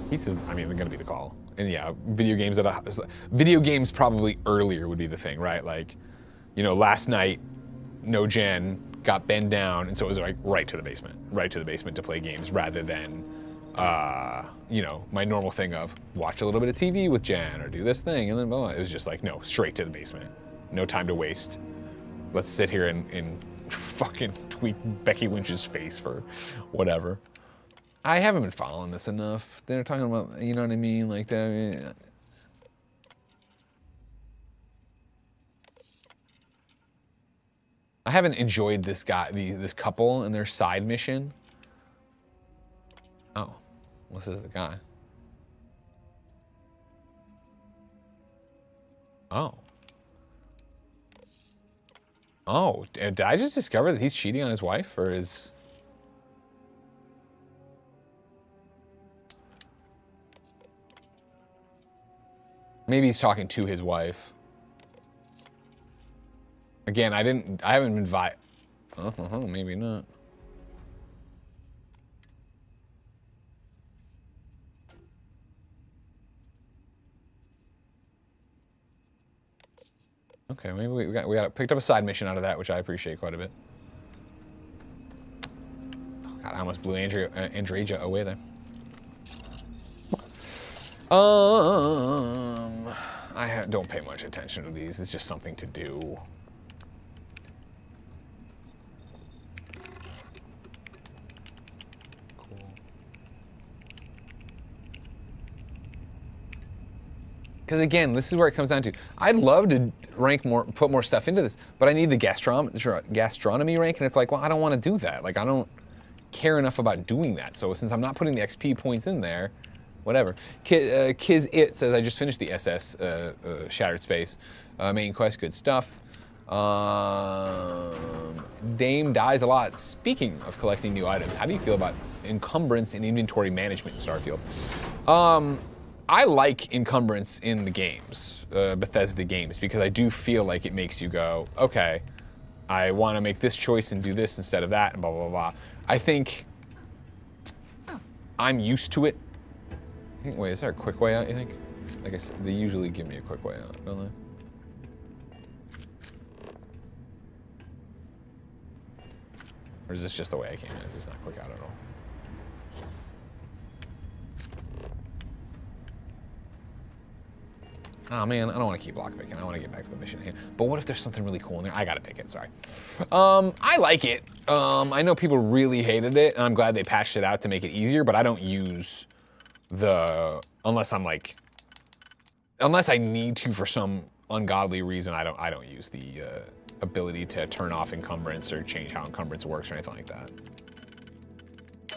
He says, I mean, they're gonna be the call. And yeah, video games probably earlier would be the thing, right? Like, you know, last night, no gen got bent down, and so it was like right to the basement to play games rather than, you know, my normal thing of watch a little bit of TV with Jen or do this thing, and then blah, blah. It was just like, no, straight to the basement. No time to waste. Let's sit here and fucking tweak Becky Lynch's face for whatever. I haven't been following this enough. They're talking about, you know what I mean? Like that. I haven't enjoyed this this couple and their side mission. Oh, this is the guy. Oh. Oh, did I just discover that he's cheating on his wife, or is... Maybe he's talking to his wife. Again, I haven't been maybe not. Okay, maybe we got picked up a side mission out of that, which I appreciate quite a bit. Oh God, I almost blew Andreja away there. I don't pay much attention to these. It's just something to do. Because again, this is where it comes down to. I'd love to rank more, put more stuff into this, but I need the gastronomy rank, and it's like, well, I don't want to do that. Like, I don't care enough about doing that. So since I'm not putting the XP points in there, whatever. Kiz It says, I just finished the SS Shattered Space. Main quest, good stuff. Dame dies a lot. Speaking of collecting new items, how do you feel about encumbrance and inventory management in Starfield? I like encumbrance in the games, Bethesda games, because I do feel like it makes you go, okay, I want to make this choice and do this instead of that, and blah, blah, blah. I think I'm used to it. Wait, is there a quick way out, you think? I guess they usually give me a quick way out, don't they? Or is this just the way I came in? Is this not quick out at all? Oh man, I don't want to keep lockpicking. I want to get back to the mission here. But what if there's something really cool in there? I gotta pick it, sorry. I like it. I know people really hated it, and I'm glad they patched it out to make it easier, but I don't use unless I need to for some ungodly reason, I don't use the ability to turn off encumbrance or change how encumbrance works or anything like that.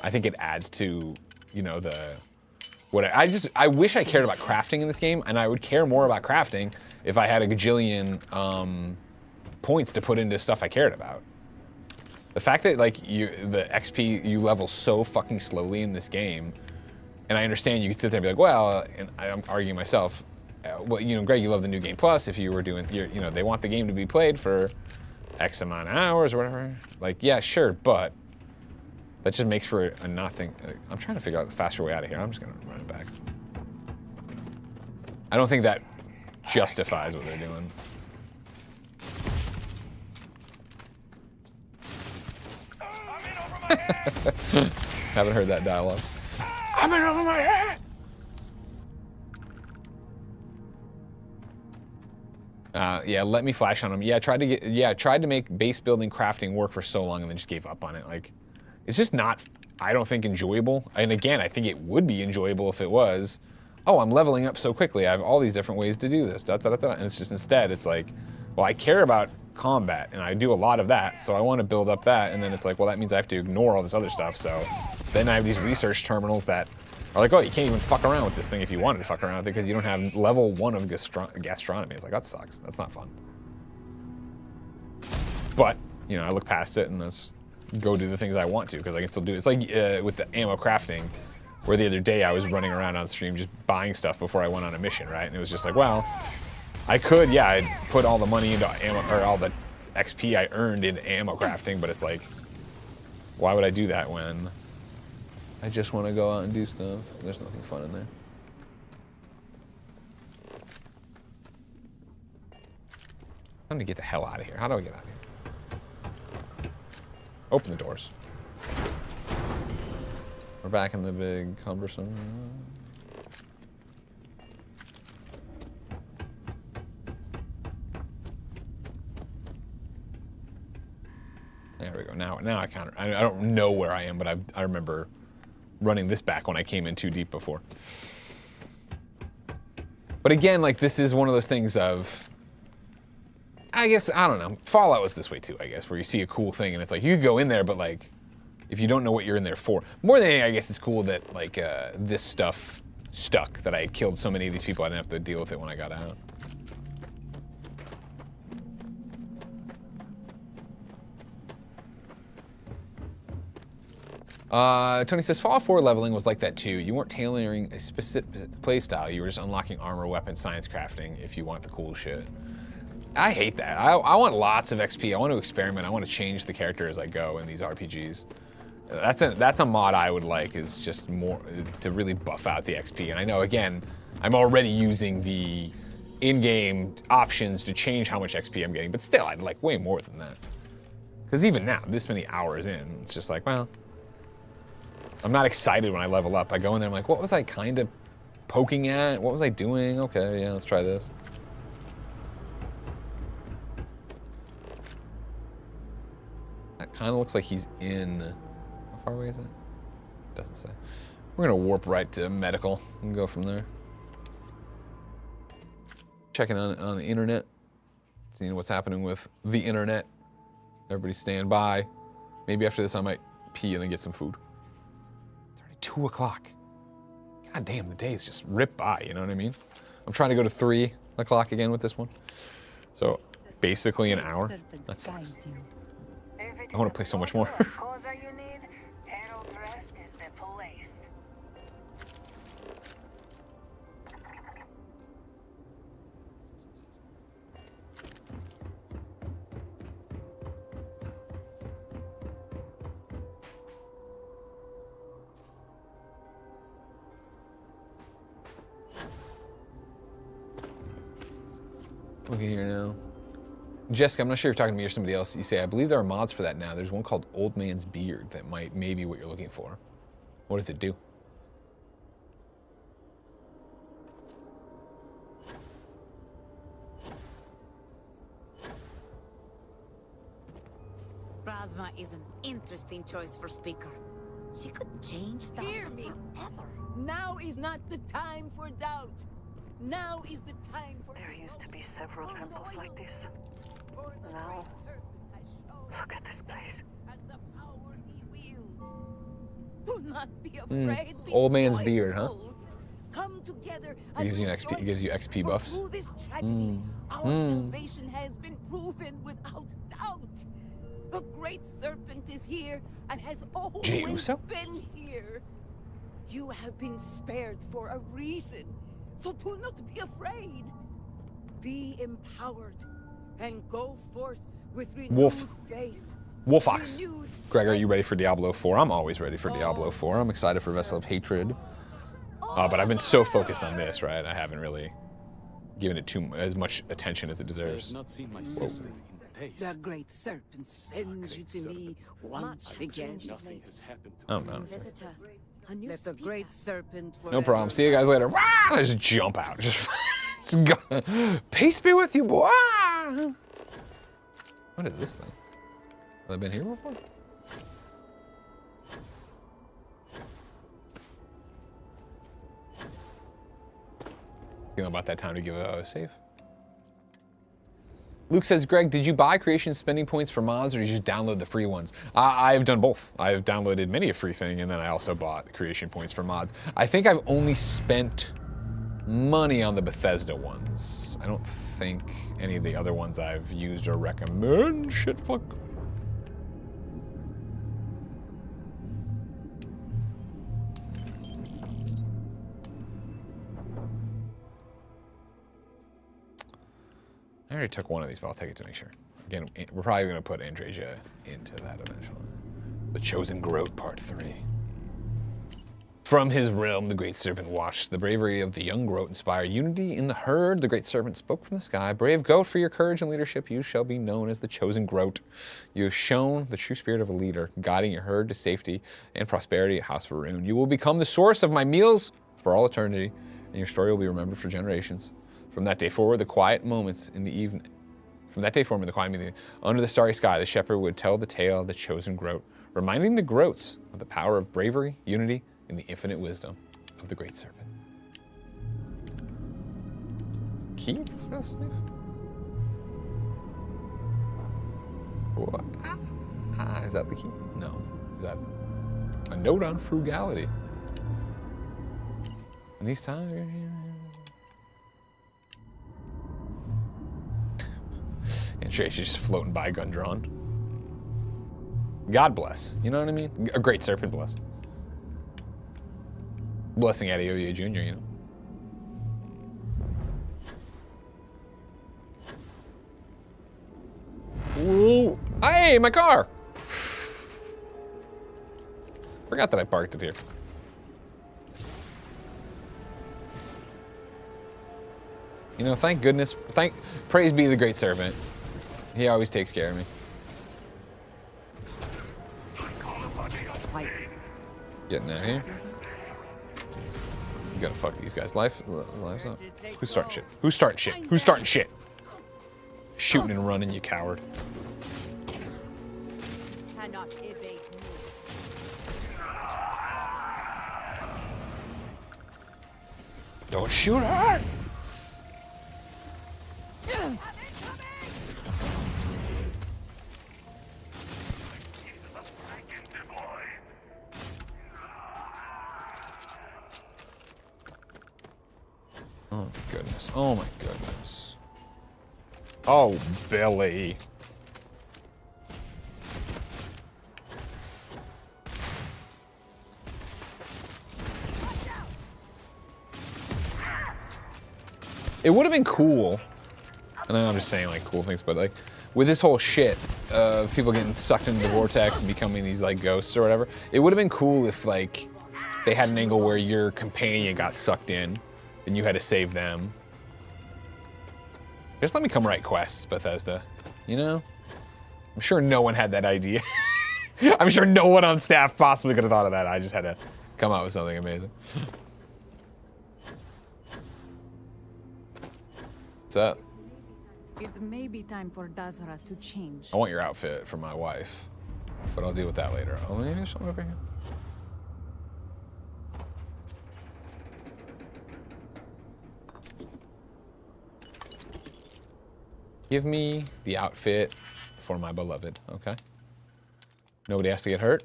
I think it adds to, you know, I wish I cared about crafting in this game, and I would care more about crafting if I had a gajillion points to put into stuff I cared about. The fact that like the XP you level so fucking slowly in this game, and I understand you could sit there and be like, well, and I'm arguing myself, well, you know, Greg, you love the New Game Plus. If you were doing, you know, they want the game to be played for X amount of hours or whatever. Like, yeah, sure, but that just makes for a nothing. I'm trying to figure out the faster way out of here. I'm just gonna run it back. I don't think that justifies what they're doing. Haven't heard that dialogue. I'm in over my head! Yeah, let me flash on them. Yeah, tried to make base building crafting work for so long and then just gave up on it. Like, it's just not, I don't think, enjoyable. And again, I think it would be enjoyable if it was, oh, I'm leveling up so quickly. I have all these different ways to do this. Da, da, da, da. And it's just instead, it's like, well, I care about combat and I do a lot of that. So I want to build up that. And then it's like, well, that means I have to ignore all this other stuff. So then I have these research terminals that are like, oh, you can't even fuck around with this thing if you wanted to fuck around with it because you don't have level 1 of gastronomy. It's like, that sucks. That's not fun. But, you know, I look past it and let's go do the things I want to because I can still do it. It's like with the ammo crafting, where the other day I was running around on stream just buying stuff before I went on a mission, right? And it was just like, well, I could, yeah, I'd put all the money into ammo, or all the XP I earned into ammo crafting, but it's like, why would I do that when I just want to go out and do stuff. There's nothing fun in there. I'm gonna get the hell out of here. How do I get out of here? Open the doors. We're back in the big cumbersome. There we go. Now I kind of, I don't know where I am, but I remember running this back when I came in too deep before. But again, like, this is one of those things of, I guess, I don't know. Fallout was this way too, I guess, where you see a cool thing and it's like, you could go in there, but like, if you don't know what you're in there for. More than anything, I guess it's cool that like this stuff stuck, that I had killed so many of these people I didn't have to deal with it when I got out. Tony says, Fallout 4 leveling was like that too. You weren't tailoring a specific playstyle. You were just unlocking armor, weapon, science crafting if you want the cool shit. I hate that. I want lots of XP. I want to experiment. I want to change the character as I go in these RPGs. That's a mod I would like, is just more to really buff out the XP. And I know, again, I'm already using the in-game options to change how much XP I'm getting, but still, I'd like way more than that. Because even now, this many hours in, it's just like, well, I'm not excited when I level up. I go in there, I'm like, what was I kind of poking at? What was I doing? Okay, yeah, let's try this. That kind of looks like he's in, how far away is it? Doesn't say. We're gonna warp right to medical and go from there. Checking on the internet, seeing what's happening with the internet. Everybody stand by. Maybe after this I might pee and then get some food. 2 o'clock. God damn, the days just rip by, you know what I mean? I'm trying to go to 3 o'clock again with this one. So basically an hour. That sucks. I want to play so much more. Look at here now. Jessica, I'm not sure if you're talking to me or somebody else. You say, I believe there are mods for that now. There's one called Old Man's Beard that may be what you're looking for. What does it do? Plasma is an interesting choice for speaker. She could change that forever. Now is not the time for doubt. Now is the time for... There used to be several temples like this. Now, look at this place. Do not be afraid. Old Man's Beard, huh? Come together. It gives you an XP. It gives you XP buffs. Through this tragedy, our salvation has been proven without doubt. The Great Serpent is here and has always been here. You have been spared for a reason. So do not be afraid. Be empowered and go forth with renewed faith. Wolfox. Greg, are you ready for Diablo 4? I'm always ready for Diablo 4. I'm excited for Vessel of Hatred. But I've been so focused on this, right? I haven't really given it as much attention as it deserves. Not seen my sister in days. The Great Serpent sends you to me once again. Nothing has happened to Oh, man. Let the Great Serpent No problem. See you guys later. I just jump out. Just go. Peace be with you, boy. What is this thing? Have I been here before? Feeling about that time to give a save. Luke says, Greg, did you buy creation spending points for mods or did you just download the free ones? I've done both. I've downloaded many a free thing and then I also bought creation points for mods. I think I've only spent money on the Bethesda ones. I don't think any of the other ones I've used or recommend. Shit, fuck. I already took one of these, but I'll take it to make sure. Again, we're probably going to put Andreja into that eventually. The Chosen Growth Part 3. From his realm, the Great Serpent watched. The bravery of the young goat inspired unity in the herd. The Great Serpent spoke from the sky. Brave goat, for your courage and leadership, you shall be known as the chosen goat. You have shown the true spirit of a leader, guiding your herd to safety and prosperity at House Varun. You will become the source of my meals for all eternity, and your story will be remembered for generations. From that day forward, the quiet moments in the evening. From that day forward, the quiet meeting, under the starry sky, the shepherd would tell the tale of the chosen goat, reminding the goats of the power of bravery, unity, and the infinite wisdom of the Great Serpent. Key for us? What? Is that the key? No. Is that a note on frugality? In these times, and she's just floating by, gun drawn. God bless. You know what I mean? A Great Serpent bless. Blessing Adeoye Jr., you know. Ooh. Hey, my car! Forgot that I parked it here. You know, thank goodness, praise be the Great Serpent. He always takes care of me. Getting out of here. You gotta fuck these guys' lives up. Who's starting shit? Who's starting shit? Who's starting shit? Shooting and running, you coward. Cannot evade me. Don't shoot her! Oh my goodness. Oh my goodness. Oh, Billy. It would have been cool, and I know I'm just saying like cool things, but like with this whole shit of people getting sucked into the vortex and becoming these like ghosts or whatever, it would have been cool if like they had an angle where your companion got sucked in and you had to save them. Just let me come write quests, Bethesda. You know? I'm sure no one had that idea. I'm sure no one on staff possibly could have thought of that. I just had to come out with something amazing. What's up? It may be time for Dazra to change. I want your outfit for my wife, but I'll deal with that later. Oh, maybe there's something over here. Give me the outfit for my beloved, okay? Nobody has to get hurt.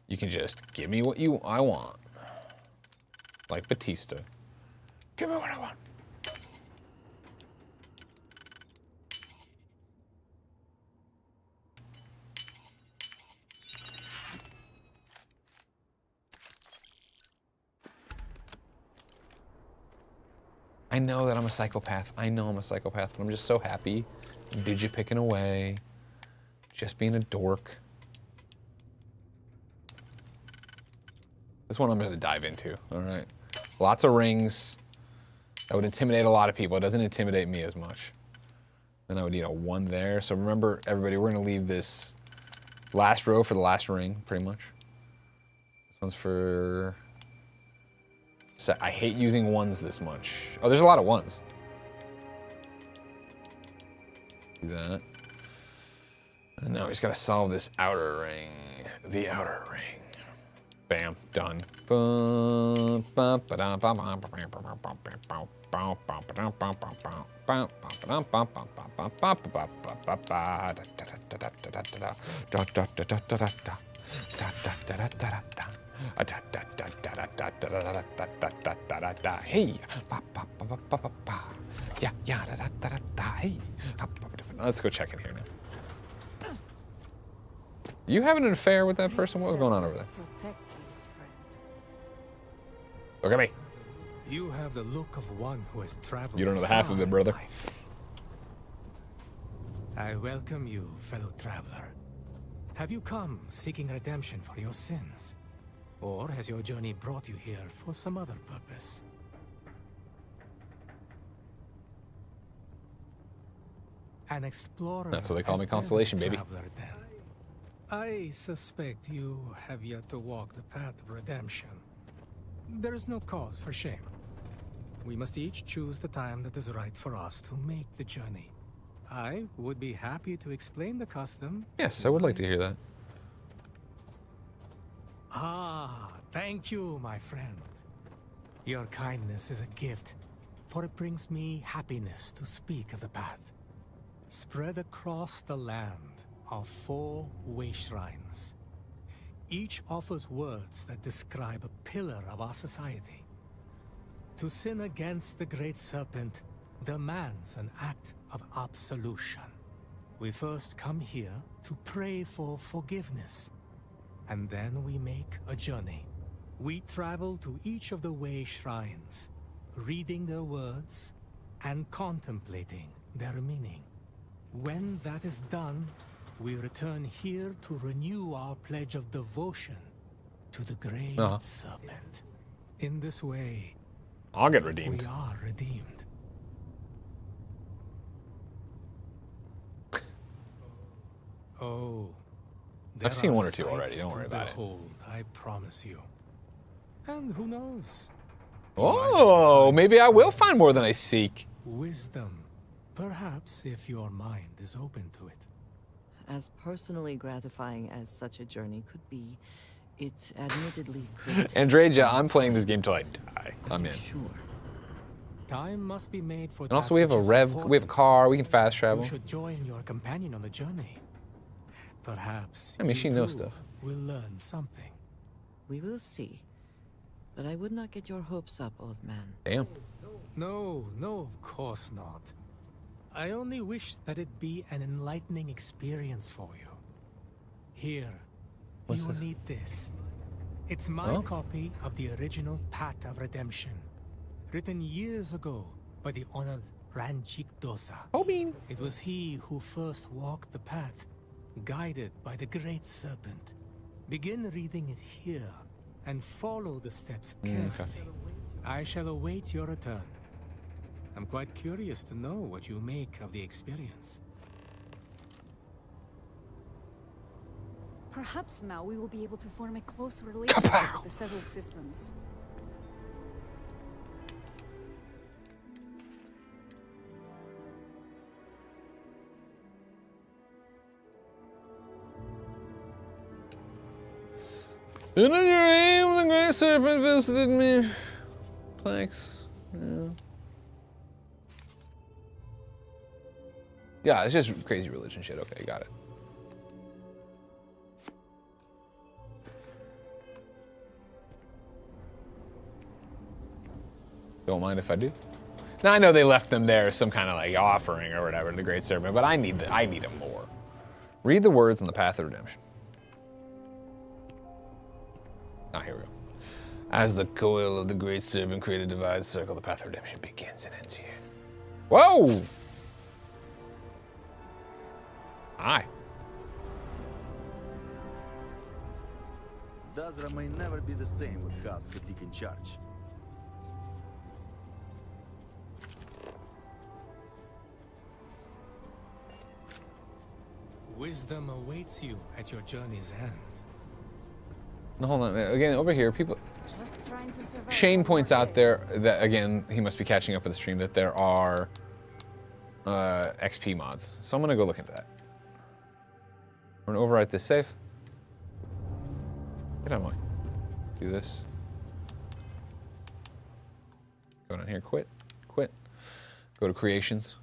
You can just give me what I want. Like Batista. Give me what I want. I know that I'm a psychopath. I know I'm a psychopath, but I'm just so happy. Digipicking away. Just being a dork. This one I'm gonna dive into, all right? Lots of rings. That would intimidate a lot of people. It doesn't intimidate me as much. Then I would need a 1 there. So remember, everybody, we're gonna leave this last row for the last ring, pretty much. This one's for... I hate using 1s this much. Oh, there's a lot of 1s. Do that. And now we just gotta solve this outer ring. The outer ring. Bam, done. Hey, hey. Let's go check in here now. You having an affair with that person? What was going on over there? Look at me. You have the look of one who has traveled. You don't know the half of it, brother. I welcome you, fellow traveler. Have you come seeking redemption for your sins? Or has your journey brought you here for some other purpose? An explorer. That's what they call me, as well as Constellation, baby. traveler, then. I suspect you have yet to walk the path of redemption. There is no cause for shame. We must each choose the time that is right for us to make the journey. I would be happy to explain the custom. Yes, I would like to hear that. Ah, thank you, my friend. Your kindness is a gift, for it brings me happiness to speak of the path. Spread across the land are 4 way shrines. Each offers words that describe a pillar of our society. To sin against the Great Serpent demands an act of absolution. We first come here to pray for forgiveness, and then we make a journey. We travel to each of the way shrines, reading their words and contemplating their meaning. When that is done, we return here to renew our pledge of devotion to the Great Serpent. In this way, I'll get redeemed. We are redeemed. Oh, I've seen 1 or 2 already. Don't worry about it. I promise you. And who knows? Oh, maybe I will find more than I seek. Wisdom. Perhaps if your mind is open to it. As personally gratifying as such a journey could be, it admittedly could. Andreja, I'm playing this game till I die. I'm in. Sure. Time must be made for And also, we have a we have a car. We can fast travel. You should join your companion on the journey. Perhaps. I mean, she knows stuff. We'll learn something. We will see. But I would not get your hopes up, old man. Damn. No, of course not. I only wish that it be an enlightening experience for you. Here, you will need this. It's my copy of the original Path of Redemption, written years ago by the honored Ranjik Dosa. It was he who first walked the path, guided by the Great Serpent. Begin reading it here, and follow the steps carefully. I shall await your return. I'm quite curious to know what you make of the experience. Perhaps now we will be able to form a close relationship with the settled systems. In a dream, the Great Serpent visited me. Planks. Yeah, it's just crazy religion shit. Okay, got it. Don't mind if I do. Now I know they left them there as some kind of like offering or whatever to the Great Serpent, but I need them more. Read the words on the Path of Redemption. Ah, here we go. As the coil of the Great Serpent created a divine circle, the Path of Redemption begins and ends here. Whoa! Hi. Dazra may never be the same with Havoc in charge. Wisdom awaits you at your journey's end. No, hold on. Again, over here, people. Just trying to survive. Shane points out there that, again, he must be catching up with the stream, that there are XP mods. So I'm going to go look into that. We're going to overwrite this save. Get out of my way. Do this. Go down here, quit. Go to creations.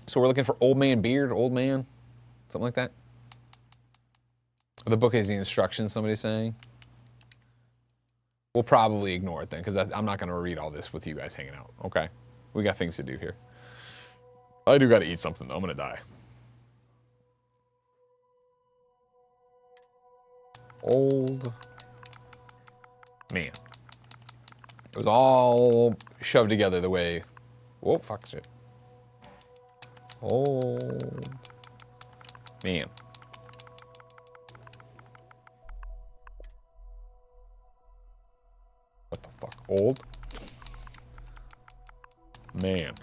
So we're looking for Old Man Beard, Old Man, something like that. The book has the instructions, somebody's saying. We'll probably ignore it then, because I'm not going to read all this with you guys hanging out. Okay, we got things to do here. I do got to eat something, though. I'm going to die. Old man. It was all shoved together the way... Whoa, fuck shit. Old man. Fuck, old. Man.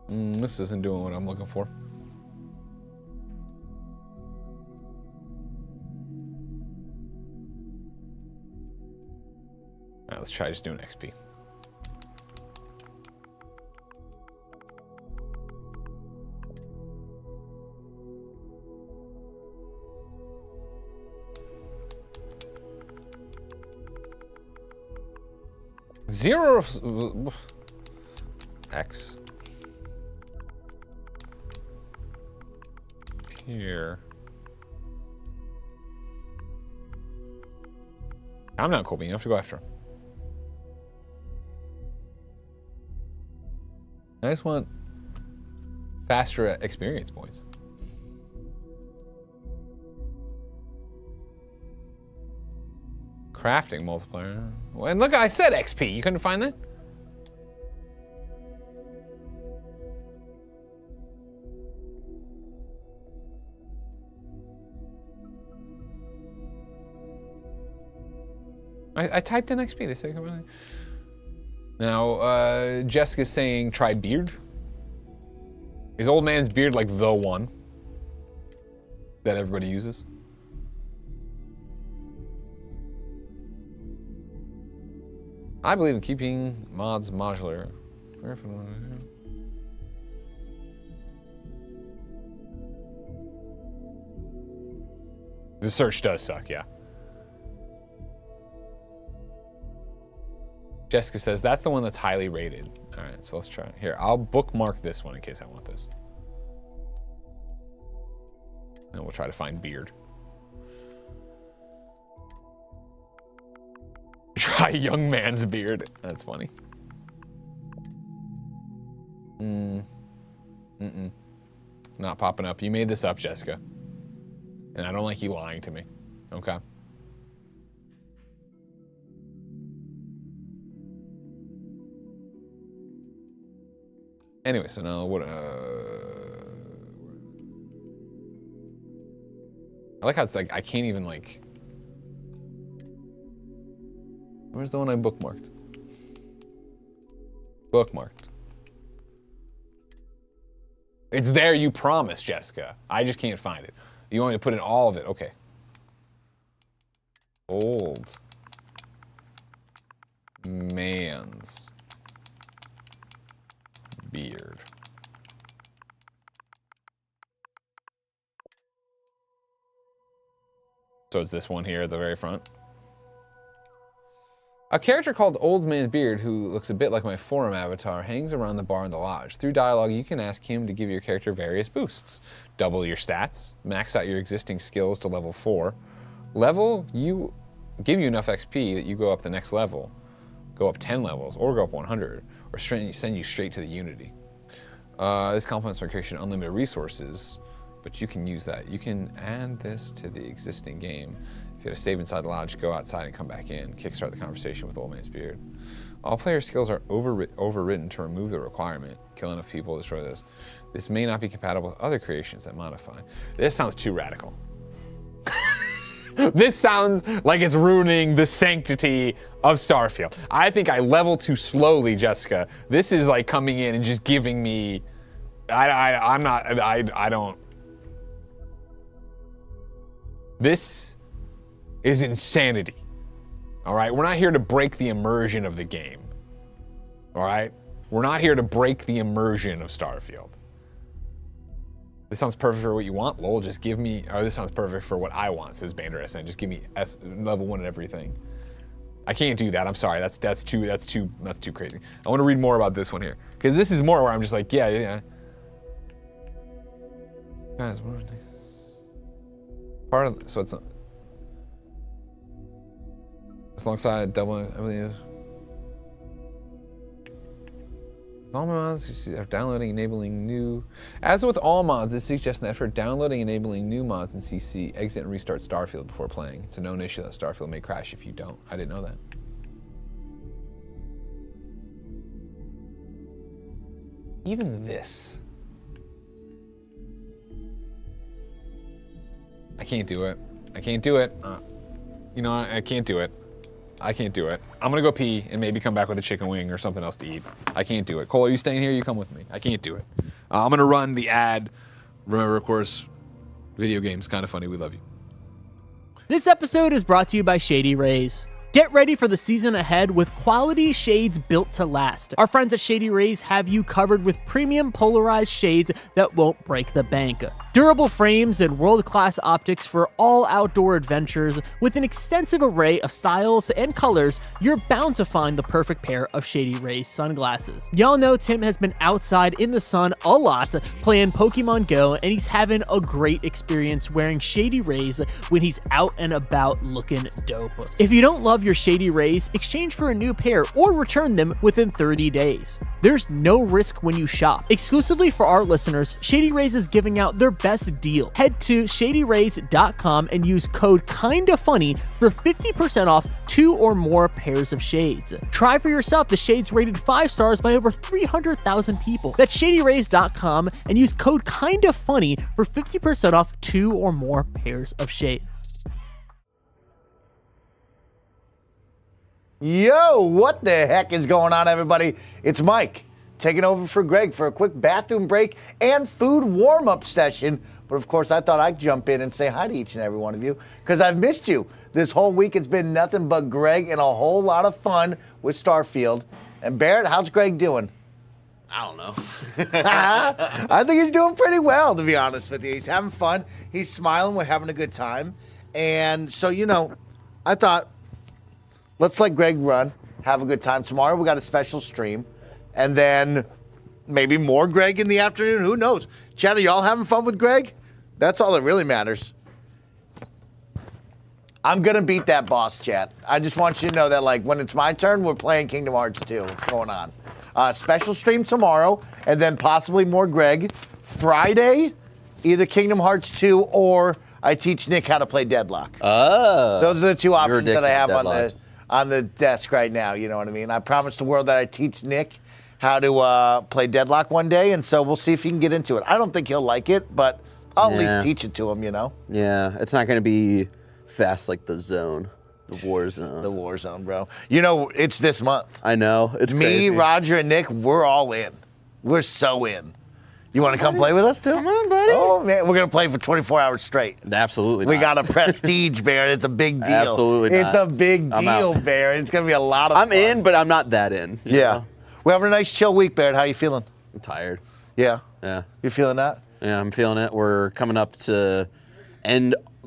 This isn't doing what I'm looking for. All right, let's try just doing XP. Zero of X. Here. I'm not cool, but you have to go after him. I just want faster experience points. Crafting multiplier. And look, I said XP. You couldn't find that? I typed in XP. They say come on. Now, Jessica's saying try beard. Is old man's beard like the one that everybody uses? I believe in keeping mods modular. The search does suck, yeah. Jessica says, that's the one that's highly rated. All right, so let's try it. Here, I'll bookmark this one in case I want this. And we'll try to find beard. Try young man's beard. That's funny. Not popping up. You made this up, Jessica. And I don't like you lying to me. Okay. Anyway, so now what? I like how it's like I can't even like. Where's the one I bookmarked? Bookmarked. It's there, you promised, Jessica. I just can't find it. You want me to put in all of it? Okay. Old man's beard. So it's this one here at the very front. A character called Old Man Beard, who looks a bit like my forum avatar, hangs around the bar in the lodge. Through dialogue, you can ask him to give your character various boosts. Double your stats, max out your existing skills to level 4, give you enough XP that you go up the next level, go up 10 levels, or go up 100, or send you straight to the Unity. This complements my creation unlimited resources, but you can use that. You can add this to the existing game. If you had to save inside the lodge, go outside and come back in. Kickstart the conversation with Old Man's Beard. All player skills are overwritten to remove the requirement. Kill enough people, destroy this. This may not be compatible with other creations that modify. This sounds too radical. This sounds like it's ruining the sanctity of Starfield. I think I level too slowly, Jessica. This is like coming in and just giving me, I don't. This is insanity. All right, we're not here to break the immersion of the game. All right, we're not here to break the immersion of Starfield. This sounds perfect for what you want, lol. Just give me, or this sounds perfect for what I want, says Bander SN. Just give me level 1 and everything. I can't do that. I'm sorry. That's too crazy. I want to read more about this one here because this is more where I'm just like, yeah. Guys, what is part of so it's alongside doubling, I believe. All mods are downloading, enabling new. As with all mods, this suggests that after downloading, enabling new mods in CC, exit and restart Starfield before playing. It's a known issue that Starfield may crash if you don't. I didn't know that. even this. I can't do it. I can't do it. You know, I can't do it. I can't do it. I'm gonna go pee and maybe come back with a chicken wing or something else to eat. I can't do it. Cole, are you staying here? You come with me. I can't do it. I'm gonna run the ad. Remember, of course, video games, kind of funny. We love you. This episode is brought to you by Shady Rays. Get ready for the season ahead with quality shades built to last. Our friends at Shady Rays have you covered with premium polarized shades that won't break the bank. Durable frames and world-class optics for all outdoor adventures. With an extensive array of styles and colors, you're bound to find the perfect pair of Shady Rays sunglasses. Y'all know Tim has been outside in the sun a lot playing Pokemon Go, and he's having a great experience wearing Shady Rays when he's out and about looking dope. If you don't love your Shady Rays, exchange for a new pair or return them within 30 days. There's no risk when you shop. Exclusively for our listeners, Shady Rays is giving out their best deal. Head to shadyrays.com and use code KINDAFUNNY for 50% off 2 or more pairs of shades. Try for yourself the shades rated 5 stars by over 300,000 people. That's shadyrays.com and use code KINDAFUNNY for 50% off 2 or more pairs of shades. Yo, what the heck is going on, everybody? It's Mike, taking over for Greg for a quick bathroom break and food warm-up session. But of course, I thought I'd jump in and say hi to each and every one of you, because I've missed you. This whole week, it's been nothing but Greg and a whole lot of fun with Starfield. And Barrett, how's Greg doing? I don't know. I think he's doing pretty well, to be honest with you. He's having fun. He's smiling. We're having a good time. And so, you know, I thought, let's let Greg run, have a good time. Tomorrow we got a special stream, and then maybe more Greg in the afternoon. Who knows? Chad, are y'all having fun with Greg? That's all that really matters. I'm going to beat that boss, Chad. I just want you to know that, like, when it's my turn, we're playing Kingdom Hearts 2. What's going on? Special stream tomorrow, and then possibly more Greg. Friday, either Kingdom Hearts 2 or I teach Nick how to play Deadlock. Oh. Those are the two options that I have on the desk right now, you know what I mean? I promised the world that I'd teach Nick how to play Deadlock one day, and so we'll see if he can get into it. I don't think he'll like it, but I'll at least teach it to him, you know? Yeah, it's not going to be fast like the zone, the war zone. The war zone, bro. You know, it's this month. I know. It's Me, crazy. Roger, and Nick, we're all in. We're so in. You want to come play with us, too? Come on, buddy. Oh, man, we're going to play for 24 hours straight. Absolutely We not. got a prestige, Barrett. It's a big deal. Absolutely not. It's a big deal, Barrett. It's going to be a lot of fun. I'm in, but I'm not that in. you know? We're having a nice chill week, Barrett. How you feeling? I'm tired. Yeah. Yeah. You feeling that? Yeah, I'm feeling it. We're coming up to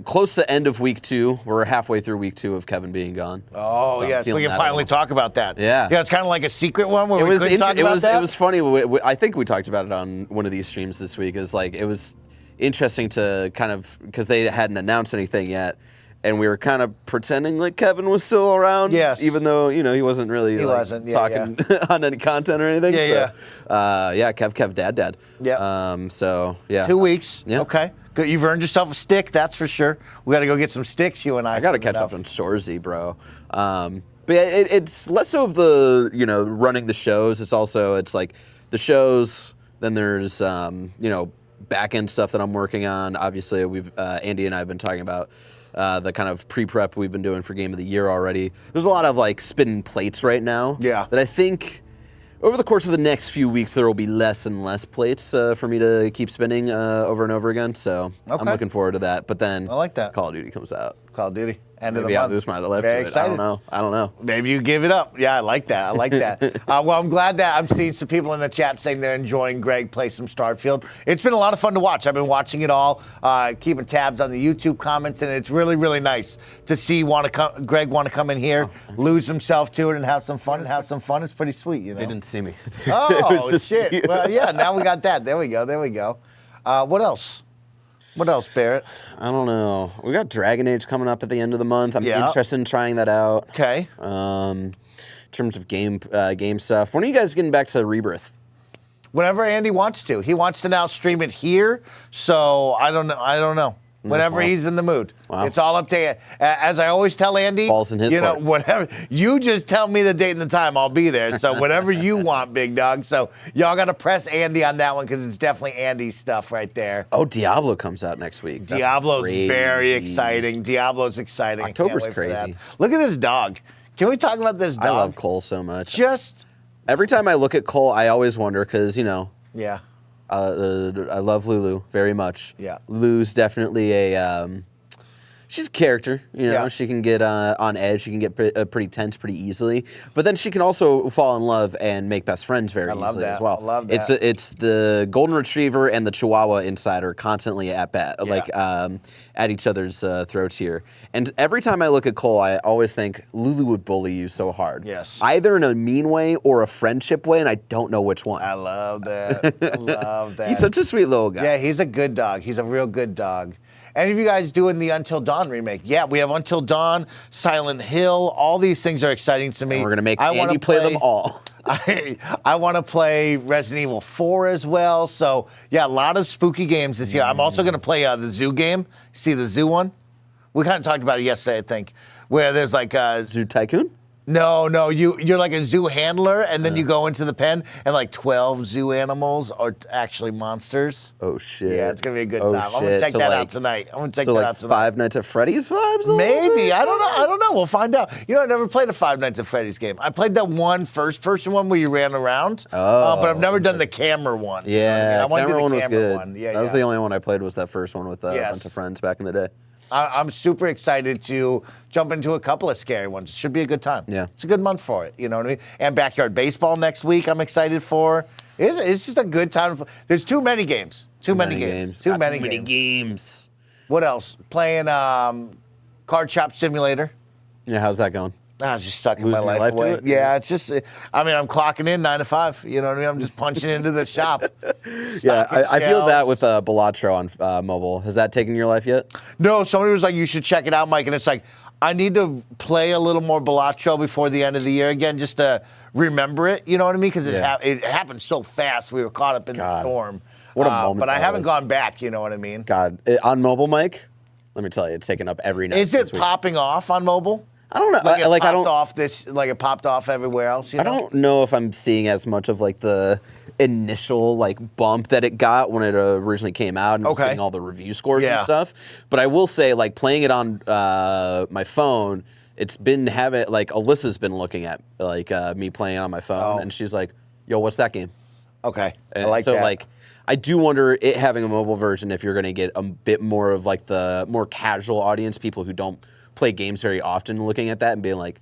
close to end of week 2. We're halfway through week 2 of Kevin being gone. Oh, So yes. We can finally talk about that. Yeah. Yeah, it's kind of like a secret one where we couldn't talk about that. It was funny. I think we talked about it on one of these streams this week. Is like it was interesting to kind of, because they hadn't announced anything yet, and we were kind of pretending like Kevin was still around. Yes. Even though, you know, he wasn't really talking on any content or anything. Yeah, Kev, dad. Yeah. So, yeah. 2 weeks. Yeah. Okay. Good. You've earned yourself a stick, that's for sure. We got to go get some sticks, you and I. I got to catch up on Shorzy, bro. But it's less so of the, you know, running the shows. It's like the shows, then there's, you know, back-end stuff that I'm working on. Obviously, Andy and I have been talking about the kind of pre-prep we've been doing for Game of the Year already. There's a lot of, like, spinning plates right now. Yeah. That I think over the course of the next few weeks, there will be less and less plates for me to keep spinning over and over again. So I'm looking forward to that. But then I like that. Call of Duty comes out. Call of Duty. End of the Maybe I'll month. lose my life Very to it. excited. I don't know. Maybe you give it up. Yeah, I like that. I like that. Well, I'm glad that I'm seeing some people in the chat saying they're enjoying Greg play some Starfield. It's been a lot of fun to watch. I've been watching it all, keeping tabs on the YouTube comments, and it's really, really nice to see Greg want to come in here, lose himself to it, and have some fun. It's pretty sweet, you know. They didn't see me. Oh, shit. Well, yeah, now we got that. There we go. What else? What else, Barrett? I don't know. We got Dragon Age coming up at the end of the month. I'm interested in trying that out. Okay. In terms of game stuff, when are you guys getting back to Rebirth? Whenever Andy wants to. He wants to now stream it here, so I don't know. whenever he's in the mood. Wow. It's all up to you. As I always tell Andy, Balls in his court. whatever. You just tell me the date and the time, I'll be there. So whatever you want, big dog. So y'all got to press Andy on that one because it's definitely Andy's stuff right there. Oh, Diablo comes out next week. That's Diablo's crazy. very exciting. Diablo's exciting. October's I can't wait for that. crazy. Look at this dog. Can we talk about this dog? I love Cole so much. Just every time I look at Cole, I always wonder because yeah. I love Lulu very much. Yeah. Lulu's definitely she's a character. Yeah. She can get on edge. She can get pretty tense pretty easily. But then she can also fall in love and make best friends very easily as well. I love that. It's the golden retriever and the Chihuahua inside are constantly at bat, at each other's throats here. And every time I look at Cole, I always think Lulu would bully you so hard. Yes. Either in a mean way or a friendship way, and I don't know which one. I love that. I love that. He's such a sweet little guy. Yeah, he's a good dog. He's a real good dog. Any of you guys doing the Until Dawn remake? Yeah, we have Until Dawn, Silent Hill. All these things are exciting to me. And we're going to make Andy play them all. I want to play Resident Evil 4 as well. So, yeah, a lot of spooky games this year. I'm also going to play the zoo game. See the zoo one? We kind of talked about it yesterday, I think, where there's like a... Zoo Tycoon? No, you're like a zoo handler, and then you go into the pen, and like 12 zoo animals are actually monsters. Oh, shit. Yeah, it's going to be a good Oh, time. I'm going to shit. check So, that like- out tonight. I'm going to check So that like out tonight. Five Nights at Freddy's vibes? a little Maybe. bit? I don't know. We'll find out. I never played a Five Nights at Freddy's game. I played that one first-person one where you ran around, but I've never done the camera one. You know what I mean? Yeah, I want to do camera the one was camera good. one. Yeah, that was the only one I played was that first one with a Yes. bunch of friends back in the day. I'm super excited to jump into a couple of scary ones. It should be a good time. Yeah. It's a good month for it. You know what I mean? And Backyard Baseball next week I'm excited for. It's just a good time. There's too many games. Too many games. Too many games. What else? Playing Card Shop Simulator. Yeah, how's that going? I was just sucking Losing my your life life to away. it? Yeah, it's just, I'm clocking in 9 to 5. You know what I mean? I'm just punching into the shop. Yeah, I feel that shelves. with Balatro on mobile. Has that taken your life yet? No, somebody was like, you should check it out, Mike. And it's like, I need to play a little more Balatro before the end of the year again, just to remember it. You know what I mean? Because it happened so fast. We were caught up in the storm. What a moment But I that haven't was. gone back. You know what I mean? God, on mobile, Mike, let me tell you, it's taken up every night. Is it this week. popping off on mobile? I don't know. It popped off everywhere else. You know? I don't know if I'm seeing as much of like the initial like bump that it got when it originally came out and was getting all the review scores and stuff. But I will say, like playing it on my phone, it's been having like Alyssa's been looking at like me playing on my phone, and she's like, "Yo, what's that game?" Okay, and I like so that. like. I do wonder it having a mobile version if you're going to get a bit more of like the more casual audience, people who don't play games very often, looking at that and being like,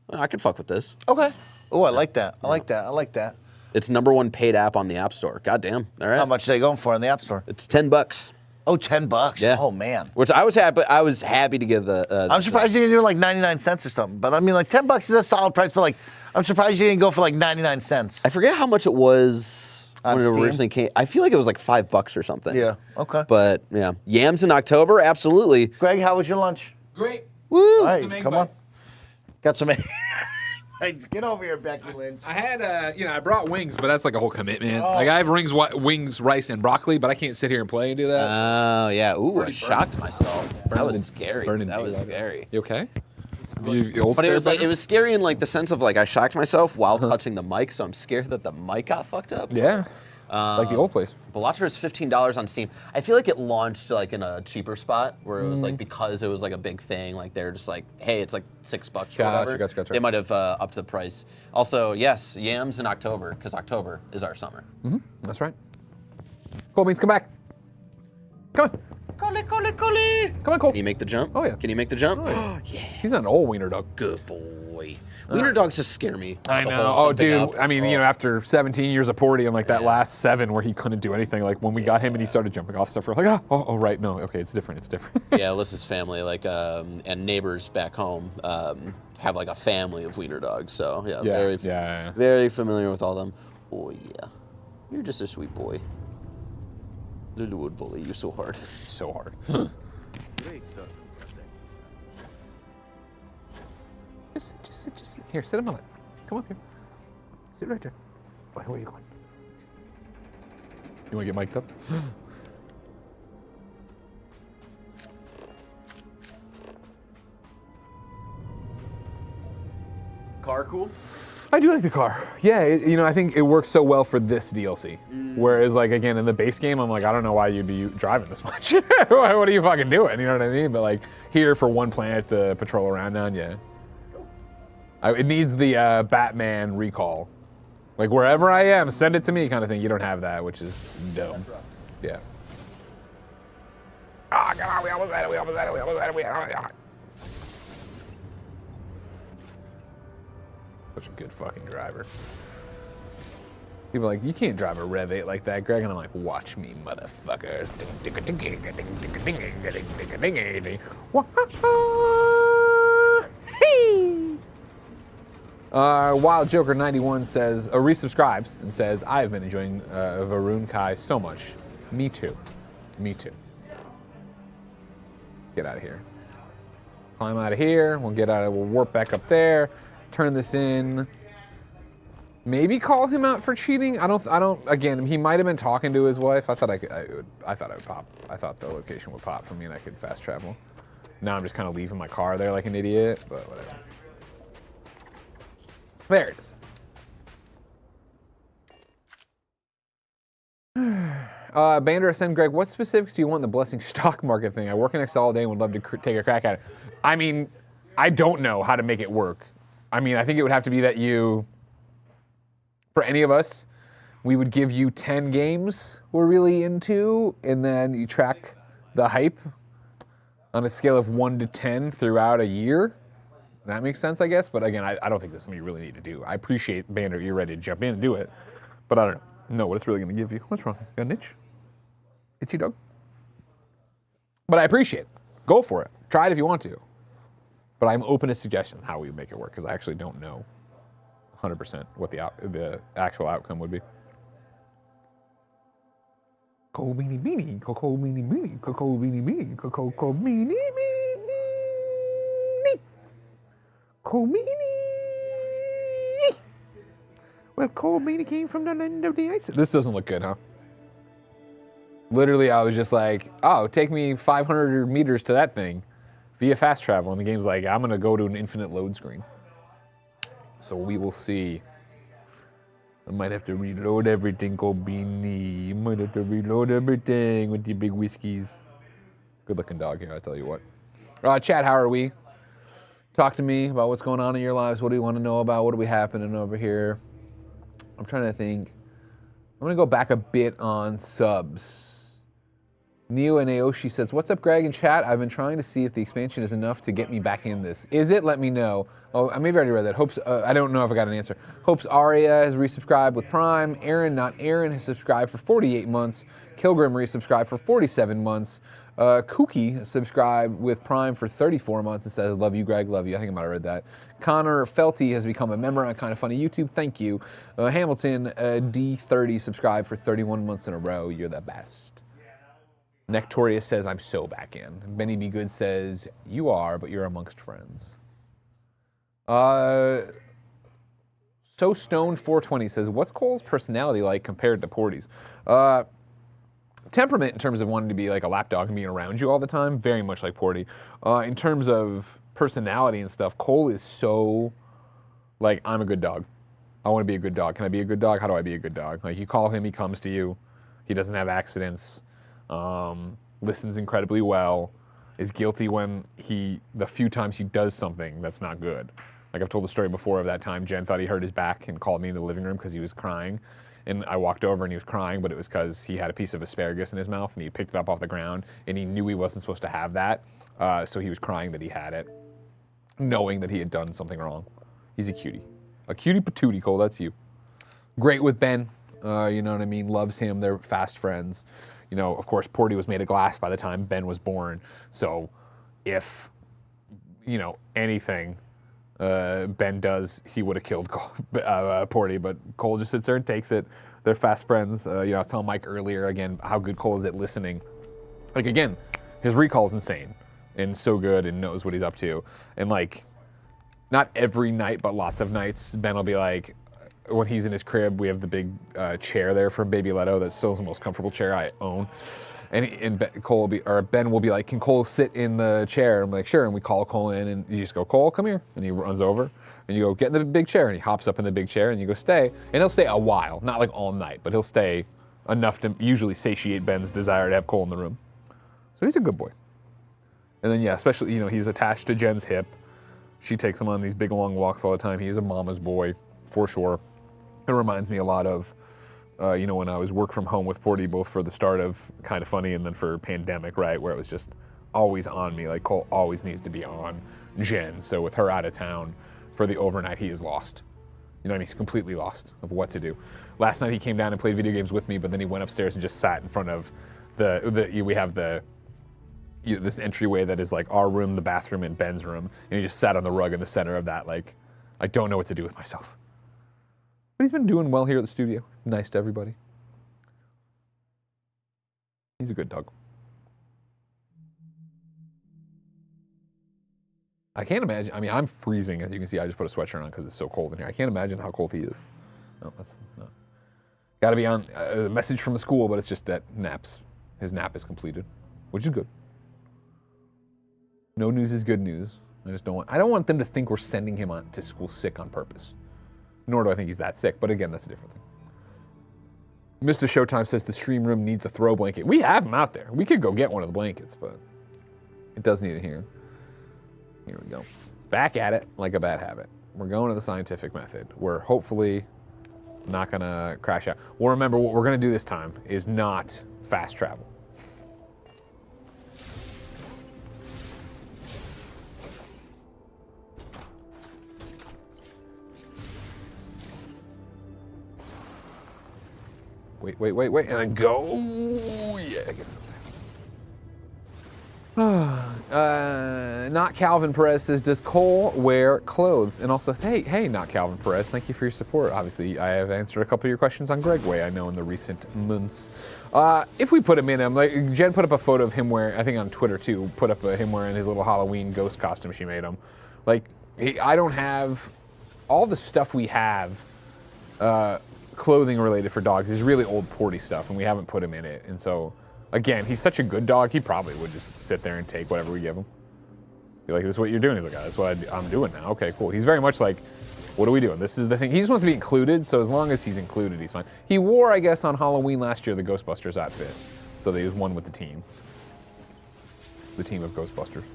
I can fuck with this. Okay. Oh, I like that. I like that. It's #1 paid app on the App Store. God damn. All right. How much are they going for in the App Store? It's $10. Oh, $10. Yeah. Oh man. Which I was happy to give the. I'm surprised you didn't do like 99 cents or something. But I mean, like $10 is a solid price. But like, I'm surprised you didn't go for like 99 cents. I forget how much it was on when it Steam? originally came. I feel like it was like $5 or something. Yeah. Okay. But yeah, yams in October, absolutely. Greg, how was your lunch? Great. Woo! Some Hey, egg come bites. on. Got some. Get over here, Becky Lynch. I had, I brought wings, but that's like a whole commitment. Oh. Like I have wings, rice, and broccoli, but I can't sit here and play and do that. Oh yeah. Ooh, I Pretty shocked myself. That Burning- was scary. burning That was me. scary. You okay? You old But it spare was like better? it was scary in like the sense of like I shocked myself while touching the mic, so I'm scared that the mic got fucked up. Yeah. Like the old place. Balatro is $15 on Steam. I feel like it launched like in a cheaper spot where it was like because it was like a big thing, like they're just like, hey, it's like $6 or whatever. Gotcha. They might have upped the price. Also, yes, yams in October because October is our summer. That's right. Cool Beans, come back. Come on. Collie. Come on, Cole. Can you make the jump? Oh, yeah. Can you make the jump? Oh, yeah. He's not an old wiener dog. Good boy. Wiener dogs just scare me. I To know. hold Oh, something dude. up. I mean, after 17 years of Porty and like that last 7 where he couldn't do anything, like when we got him and he started jumping off stuff, we're like, oh, right. No, okay, it's different. Yeah, Alyssa's family, like, and neighbors back home have like a family of wiener dogs. So yeah, very familiar with all them. Oh yeah, you're just a sweet boy. Lulu would bully you so hard. So hard. Just sit. Here, sit him on it. Come up here. Sit right there. Where are you going? You want to get mic'd up? car cool? I do like the car. Yeah, I think it works so well for this DLC. Whereas, like, again, in the base game, I'm like, I don't know why you'd be driving this much. What are you fucking doing? You know what I mean? But, like, here for one planet to patrol around on, yeah. It needs the Batman recall. Like, wherever I am, send it to me kind of thing. You don't have that, which is dumb. Yeah. Ah, come on, we almost had it. Such a good fucking driver. People are like, you can't drive a Rev 8 like that, Greg. And I'm like, watch me, motherfuckers. Wild Joker 91 says, resubscribes and says, I have been enjoying Varun Kai so much. Me too. Me too. Get out of here. Climb out of here. We'll warp back up there. Turn this in. Maybe call him out for cheating. I don't. Again, he might have been talking to his wife. I thought I thought it would pop. I thought the location would pop for me and I could fast travel. Now I'm just kind of leaving my car there like an idiot, but whatever. There it is. Bander send Greg, what specifics do you want in the blessing stock market thing? I work in Excel all day and would love to take a crack at it. I mean, I don't know how to make it work. I mean, I think it would have to be that for any of us, we would give you 10 games we're really into, and then you track the hype on a scale of 1 to 10 throughout a year. That makes sense, I guess. But again, I don't think that's something you really need to do. I appreciate, Bander, you're ready to jump in and do it. But I don't know what it's really going to give you. What's wrong? Got an itch? Itchy dog? But I appreciate it. Go for it. Try it if you want to. But I'm open to suggestions how we would make it work, because I actually don't know 100% what the actual outcome would be. Coco beanie beanie, coco beanie beanie, coco beanie beanie, coco beanie beanie, coco beanie. Well, Cole Beanie came from the land of the ice. This doesn't look good, huh? Literally, I was just like, oh, take me 500 meters to that thing via fast travel. And the game's like, I'm going to go to an infinite load screen. So we will see. I might have to reload everything, Cole Beanie. You might have to reload everything with your big whiskeys. Good looking dog here, I tell you what. Chad, how are we? Talk to me about what's going on in your lives. What do you want to know about? What are we happening over here? I'm trying to think. I'm going to go back a bit on subs. Neo and Aoshi says, what's up, Greg and chat? I've been trying to see if the expansion is enough to get me back in this. Is it? Let me know. Oh, maybe I already read that. Hopes. I don't know if I got an answer. Hopes Aria has resubscribed with Prime. Aaron, not Aaron, has subscribed for 48 months. Kilgrim resubscribed for 47 months. Kooky subscribed with Prime for 34 months and says, love you, Greg, love you. I think I might have read that. Connor Felty has become a member on Kind of Funny YouTube. Thank you. Hamilton D30 subscribed for 31 months in a row. You're the best. Nectorious says, I'm so back in. Benny B. Good says, you are, but you're amongst friends. So Stoned 420 says, what's Cole's personality like compared to Porty's? Temperament in terms of wanting to be like a lapdog and being around you all the time, very much like Porty. In terms of personality and stuff, Cole is so like, I'm a good dog. I want to be a good dog. Can I be a good dog? How do I be a good dog? Like, you call him, he comes to you. He doesn't have accidents. Listens incredibly well. Is guilty when the few times he does something that's not good. Like, I've told the story before of that time Jen thought he hurt his back and called me into the living room because he was crying. And I walked over and he was crying, but it was because he had a piece of asparagus in his mouth and he picked it up off the ground and he knew he wasn't supposed to have that. So he was crying that he had it, knowing that he had done something wrong. He's a cutie. A cutie patootie, Cole, that's you. Great with Ben, you know what I mean? Loves him, they're fast friends. You know, of course, Porty was made of glass by the time Ben was born. So if, you know, anything Ben does, he would have killed Porty, but Cole just sits there and takes it. They're fast friends. You know, I was telling Mike earlier, again, how good Cole is at listening. Like, again, his recall's insane and so good and knows what he's up to. And, like, not every night, but lots of nights, Ben will be like, when he's in his crib, we have the big chair there for Baby Leto. That's still the most comfortable chair I own. And Ben will be like, can Cole sit in the chair? I'm like, sure. And we call Cole in, and you just go, Cole, come here. And he runs over, and you go, get in the big chair. And he hops up in the big chair, and you go, stay. And he'll stay a while, not like all night, but he'll stay enough to usually satiate Ben's desire to have Cole in the room. So he's a good boy. And then, yeah, especially, he's attached to Jen's hip. She takes him on these big, long walks all the time. He's a mama's boy, for sure. It reminds me a lot of, when I was work from home with Porty, both for the start of Kind of Funny and then for Pandemic, right, where it was just always on me. Like, Cole always needs to be on Jen. So with her out of town for the overnight, he is lost. He's completely lost of what to do. Last night he came down and played video games with me, but then he went upstairs and just sat in front of we have this entryway that is like our room, the bathroom, and Ben's room, and he just sat on the rug in the center of that, like, I don't know what to do with myself. But he's been doing well here at the studio. Nice to everybody. He's a good dog. I can't imagine. I mean, I'm freezing. As you can see, I just put a sweatshirt on because it's so cold in here. I can't imagine how cold he is. No, that's not. Got to be on a message from the school, but it's just that naps. His nap is completed, which is good. No news is good news. I don't want them to think we're sending him to school sick on purpose. Nor do I think he's that sick, but again, that's a different thing. Mr. Showtime says the stream room needs a throw blanket. We have them out there. We could go get one of the blankets, but it does need it here. Here we go. Back at it like a bad habit. We're going to the scientific method. We're hopefully not gonna crash out. Well, remember, what we're gonna do this time is not fast travel. Wait, and then go. Yeah, get it up there. Not Calvin Perez says, does Cole wear clothes? And also, hey, not Calvin Perez, thank you for your support. Obviously, I have answered a couple of your questions on Gregway, I know, in the recent months. If we put him in, like, Jen put up a photo of him wearing, I think on Twitter too, put up him wearing his little Halloween ghost costume she made him. Like, I don't have, all the stuff we have, clothing related for dogs is really old Porty stuff, and we haven't put him in it. And so, again, he's such a good dog, he probably would just sit there and take whatever we give him. Be like, this is what you're doing. He's like, oh, that's what I'm doing now. Okay, cool. He's very much like, what are we doing? This is the thing. He just wants to be included, so as long as he's included, he's fine. He wore, I guess, on Halloween last year, the Ghostbusters outfit. So he was one with the team. The team of Ghostbusters.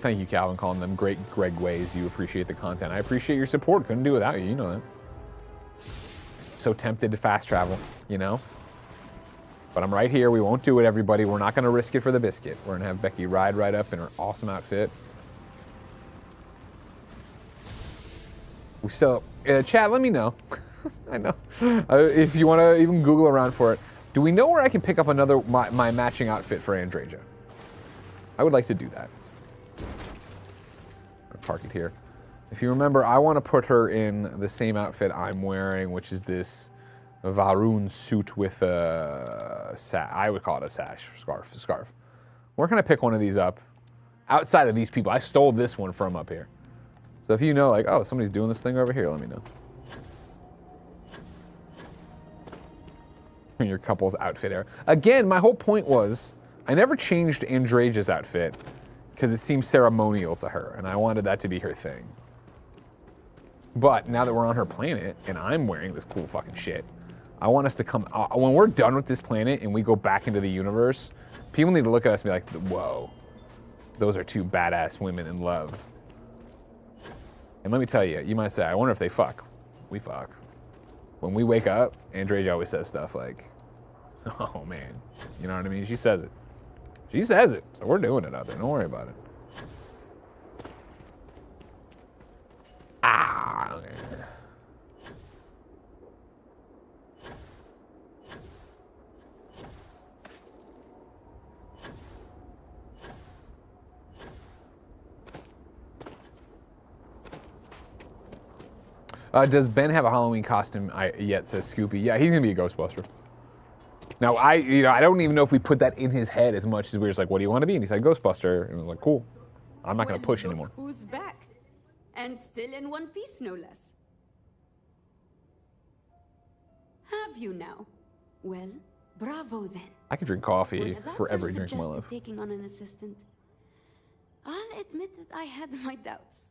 Thank you, Calvin, calling them great Greg ways. You appreciate the content. I appreciate your support. Couldn't do it without you. You know that. So tempted to fast travel, But I'm right here. We won't do it, everybody. We're not going to risk it for the biscuit. We're going to have Becky ride right up in her awesome outfit. We still, chat, let me know. I know. If you want to even Google around for it. Do we know where I can pick up my matching outfit for Andreja? I would like to do that. Park it here. If you remember, I want to put her in the same outfit I'm wearing, which is this Varun suit with a I would call it a sash, scarf. Where can I pick one of these up? Outside of these people. I stole this one from up here. So if you know, like, oh, somebody's doing this thing over here, let me know. Your couple's outfit era. Again, my whole point was, I never changed Andreja's outfit because it seems ceremonial to her, and I wanted that to be her thing. But now that we're on her planet, and I'm wearing this cool fucking shit, I want us to come, when we're done with this planet and we go back into the universe, people need to look at us and be like, whoa, those are two badass women in love. And let me tell you, you might say, I wonder if they fuck. We fuck. When we wake up, Andreja always says stuff like, oh man, you know what I mean? She says it. She says it, so we're doing it out there. Don't worry about it. Okay. Does Ben have a Halloween costume yet, says Scoopy? Yeah, he's gonna be a Ghostbuster. Now, I don't even know if we put that in his head as much as we were just like, what do you want to be? And he said Ghostbuster, and I was like, cool. I'm not going to push look anymore. Who's back? And still in one piece, no less. Have you now? Well, bravo then. I could drink coffee When Azar for every first drink of my suggested life. taking on an assistant, I'll admit that I had my doubts.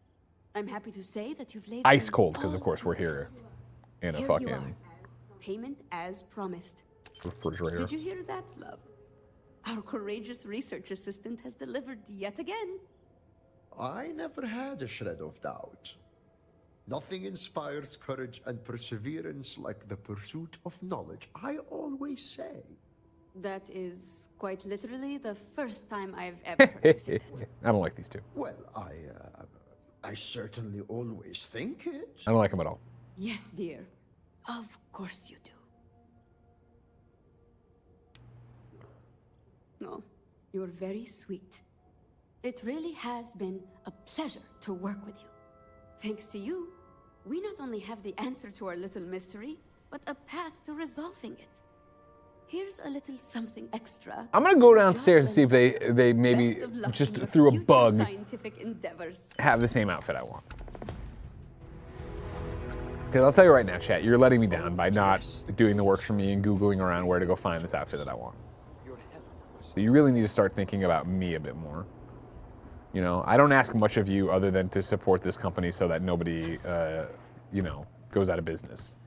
I'm happy to say that you've laid Ice them cold, because all of course we're to here rest. in a Here you fucking are. Payment as promised. refrigerator. Did you hear that, love? Our courageous research assistant has delivered yet again. I never had a shred of doubt. Nothing inspires courage and perseverance like the pursuit of knowledge, I always say. That is quite literally the first time I've ever heard you say that. I don't like these two. Well, I certainly always think it. I don't like them at all. Yes, dear. Of course you do. No, you're very sweet. It really has been a pleasure to work with you. Thanks to you, we not only have the answer to our little mystery, but a path to resolving it. Here's a little something extra. I'm going to go downstairs and see if they maybe Best of luck just in your through a future bug scientific endeavors. have the same outfit I want. Because I'll tell you right now, chat, you're letting me down by not doing the work for me and Googling around where to go find this outfit that I want. So you really need to start thinking about me a bit more. You know, I don't ask much of you other than to support this company so that nobody, you know, goes out of business.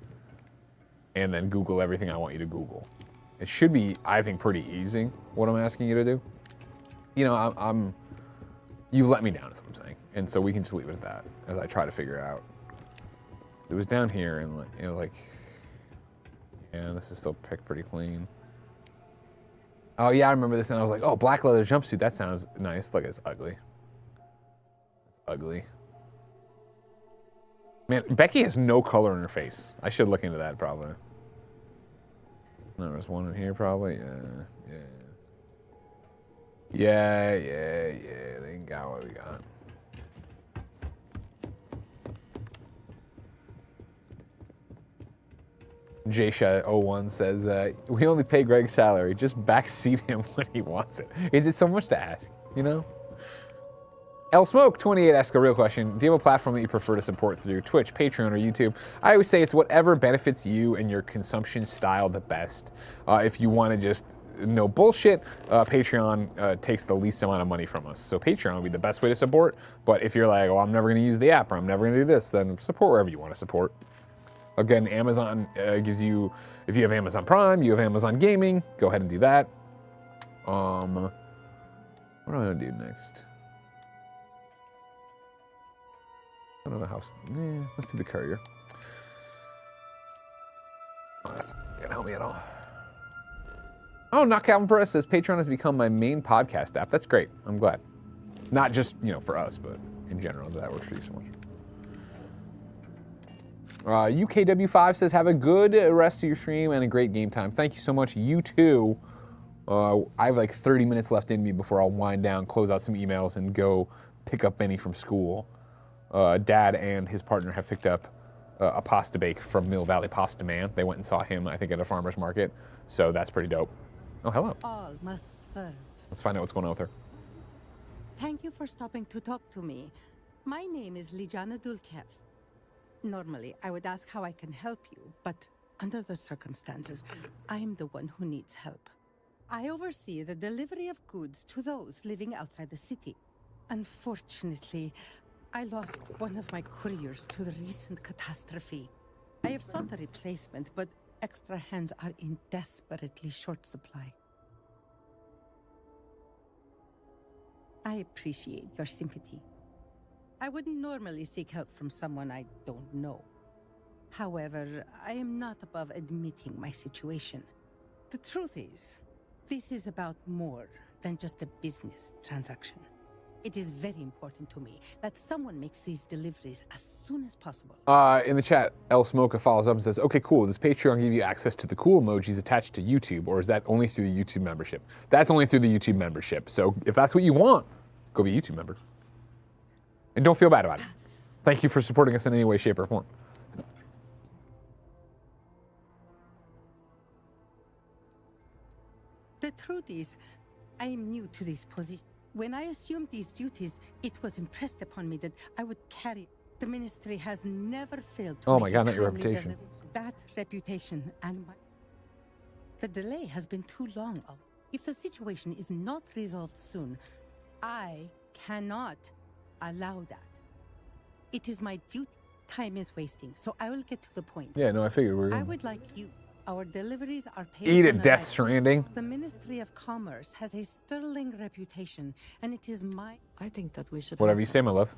And then Google everything I want you to Google. It should be, I think, pretty easy what I'm asking you to do. You know, you've let me down, is what I'm saying. And so we can just leave it at that as I try to figure it out. It was down here and it was like, yeah, this is still picked pretty clean. Oh yeah, I remember this and I was like, oh, black leather jumpsuit, that sounds nice. Look, it's ugly. It's ugly. Man, Becky has no color in her face. I should look into that probably. No, there's one in here probably. Yeah. They ain't got what we got. Jasha01 says, we only pay Greg's salary. Just backseat him when he wants it. Is it so much to ask, you know? El Smoke 28 asks a real question. Do you have a platform that you prefer to support through Twitch, Patreon, or YouTube? I always say it's whatever benefits you and your consumption style the best. If you want to just no bullshit, Patreon takes the least amount of money from us. So Patreon would be the best way to support. But if you're like, oh, I'm never going to use the app or I'm never going to do this, then support wherever you want to support. Again, Amazon gives you, if you have Amazon Prime, you have Amazon Gaming, go ahead and do that. What am I going to do next? I don't know how, let's do the courier. Oh, that's not gonna help me at all. Oh, not Calvin Perez says Patreon has become my main podcast app. That's great. I'm glad. Not just, you know, for us, but in general, that works for you so much. UKW5 says, have a good rest of your stream and a great game time. Thank you so much. You too. I have like 30 minutes left in me before I'll wind down, close out some emails, and go pick up Benny from school. Dad and his partner have picked up a pasta bake from Mill Valley Pasta Man. They went and saw him, I think, at a farmer's market. So that's pretty dope. Oh, hello. All must serve. Let's find out what's going on with her. Thank you for stopping to talk to me. My name is Lijana Dulkev. Normally, I would ask how I can help you, but under the circumstances, I'm the one who needs help. I oversee the delivery of goods to those living outside the city. Unfortunately, I lost one of my couriers to the recent catastrophe. I have sought a replacement, but extra hands are in desperately short supply. I appreciate your sympathy. I wouldn't normally seek help from someone I don't know. However, I am not above admitting my situation. The truth is, this is about more than just a business transaction. It is very important to me that someone makes these deliveries as soon as possible. In the chat, El Smoka follows up and says, okay, cool. Does Patreon give you access to the cool emojis attached to YouTube, or is that only through the YouTube membership? That's only through the YouTube membership. So if that's what you want, go be a YouTube member. And don't feel bad about it. Thank you for supporting us in any way, shape, or form. The truth is, I am new to this position. When I assumed these duties, it was impressed upon me that I would carry. The ministry has never failed to Oh make my a God, not your timely reputation. delivery. That reputation and my... The delay has been too long. If the situation is not resolved soon, I cannot allow that. It is my duty. Time is wasting, so I will get to the point. Yeah, no, I figured we were I gonna would like you. Our deliveries are paid. eat on it, Death arrival. Stranding. The Ministry of Commerce has a sterling reputation, and it is my... I think that we should... Whatever you say, my love.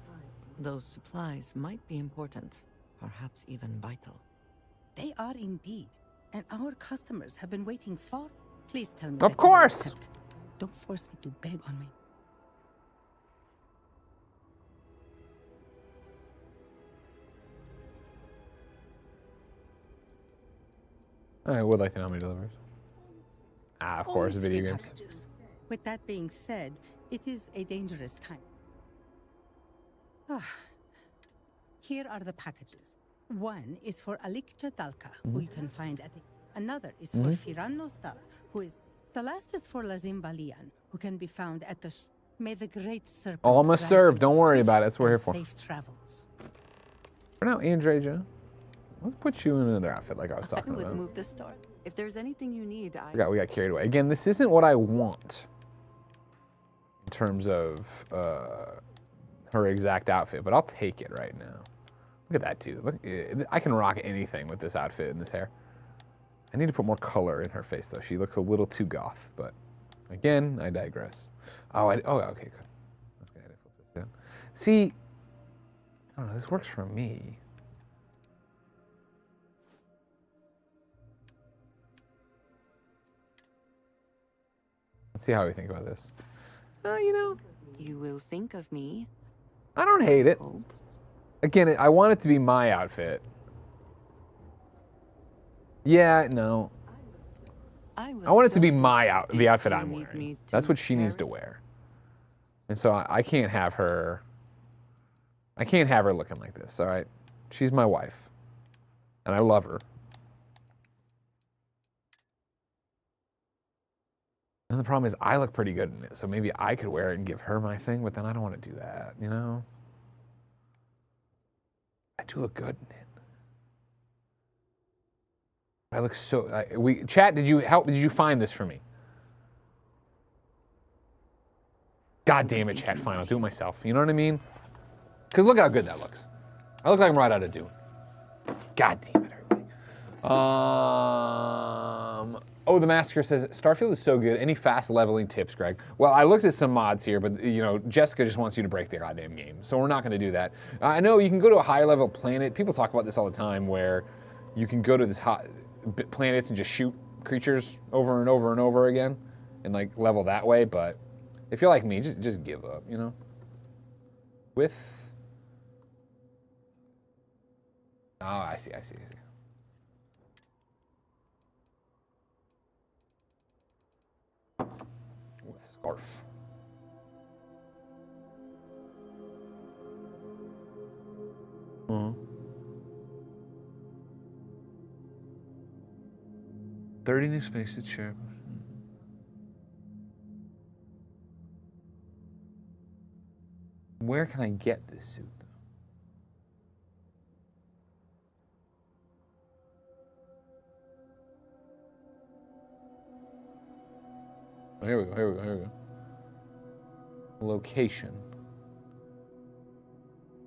Those supplies might be important, perhaps even vital. They are indeed, and our customers have been waiting for... Please tell me. Of that you will course. accept. Don't force me to beg on me. I would like to know how many deliveries. Ah, of course, Only video 3 games. packages. With that being said, it is a dangerous time. Here are the packages. One is for Alikcha Dalka, who you can find at another is for Firan Nostar, who is... The last is for Lazim Balian, who can be found at the... May the Great Serpent... All must grant serve. you Don't worry swift about it. That's what we're here and for. Safe travels. For now, Andreja, let's put you in another outfit like I was I talking would about. move the store. If there's anything you need, We got carried away. Again, this isn't what I want in terms of her exact outfit, but I'll take it right now. Look at that too. Look, I can rock anything with this outfit and this hair. I need to put more color in her face though. She looks a little too goth, but again, I digress. Oh, okay, good. That's good. Flip this down. See, I don't know. This works for me. Let's see how we think about this. You know, you will think of me. I don't hate it. Again, I want it to be my outfit. Yeah, no. I want it to be the outfit I'm wearing. That's what she needs to wear. And so I can't have her. I can't have her looking like this. All right, she's my wife, and I love her. And the problem is I look pretty good in it, so maybe I could wear it and give her my thing, but then I don't want to do that, you know? I do look good in it. I look so... Chat, did you find this for me? God damn it, chat, fine, I'll do it myself. You know what I mean? Because look how good that looks. I look like I'm right out of Dune. God damn it, everybody. Oh, the Massacre says, Starfield is so good. Any fast leveling tips, Greg? Well, I looked at some mods here, but you know, Jessica just wants you to break the goddamn game. So we're not gonna do that. I know you can go to a higher level planet. People talk about this all the time where you can go to this hot planets and just shoot creatures over and over and over again and like level that way. But if you're like me, just give up, you know? Oh, I see. With scarf. Mm-hmm. 30 new spaces, sure. Where can I get this suit, though? Oh, here we go. Location.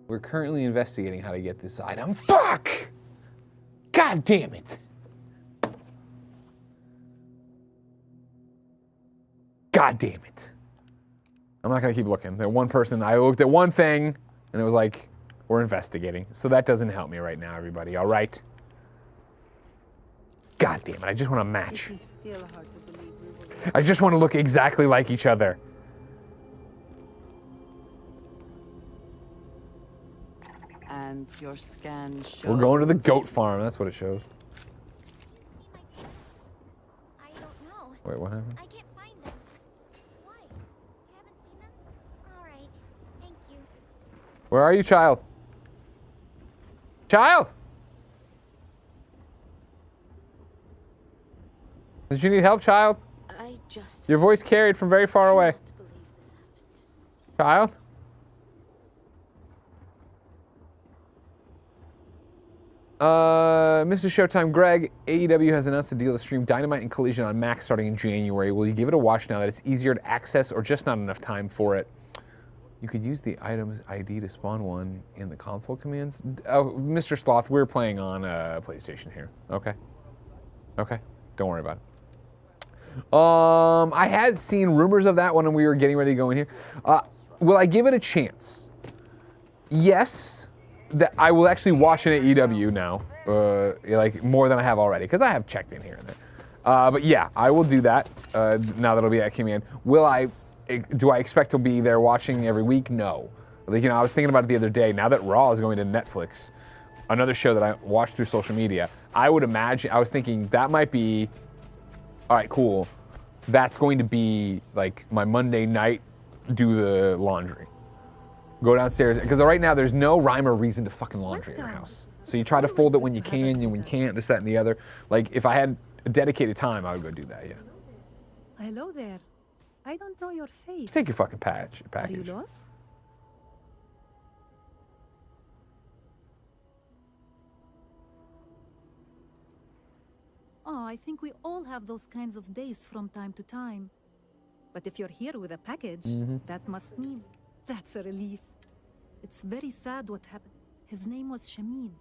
We're currently investigating how to get this item. Fuck! God damn it! God damn it. I'm not gonna keep looking. That one person, I looked at one thing, and it was like, we're investigating. So that doesn't help me right now, everybody, all right? God damn it, I just want to match. I just want to look exactly like each other. And your scan shows... We're going to the goat farm, that's what it shows. I don't know. Wait, what happened? I can't find them. Why? You haven't seen them? All right. Thank you. Where are you, child? Child! Did you need help, child? I just... Your voice carried from very far away. Child? Mr. Showtime, Greg, AEW has announced a deal to stream Dynamite and Collision on Max starting in January. Will you give it a watch now that it's easier to access or just not enough time for it? You could use the item's ID to spawn one in the console commands. Oh, Mr. Sloth, we're playing on PlayStation here. Okay. Okay. Don't worry about it. I had seen rumors of that when we were getting ready to go in here. Will I give it a chance? Yes. That I will actually watch it at EW now, like more than I have already, because I have checked in here and there. But yeah, I will do that now that it'll be at command. Do I expect to be there watching every week? No. Like, I was thinking about it the other day. Now that Raw is going to Netflix, another show that I watched through social media, I would imagine, I was thinking that might be, all right, cool. That's going to be like my Monday night, do the laundry. Go downstairs, because right now there's no rhyme or reason to fucking laundry in your house. So you try to fold it when you can, and when you can't, this, that, and the other. Like, if I had a dedicated time, I would go do that, yeah. Hello there. I don't know your face. Just take your fucking package. Are you lost? Oh, I think we all have those kinds of days from time to time. But if you're here with a package, that must mean that's a relief. It's very sad what happened. His name was Shamid.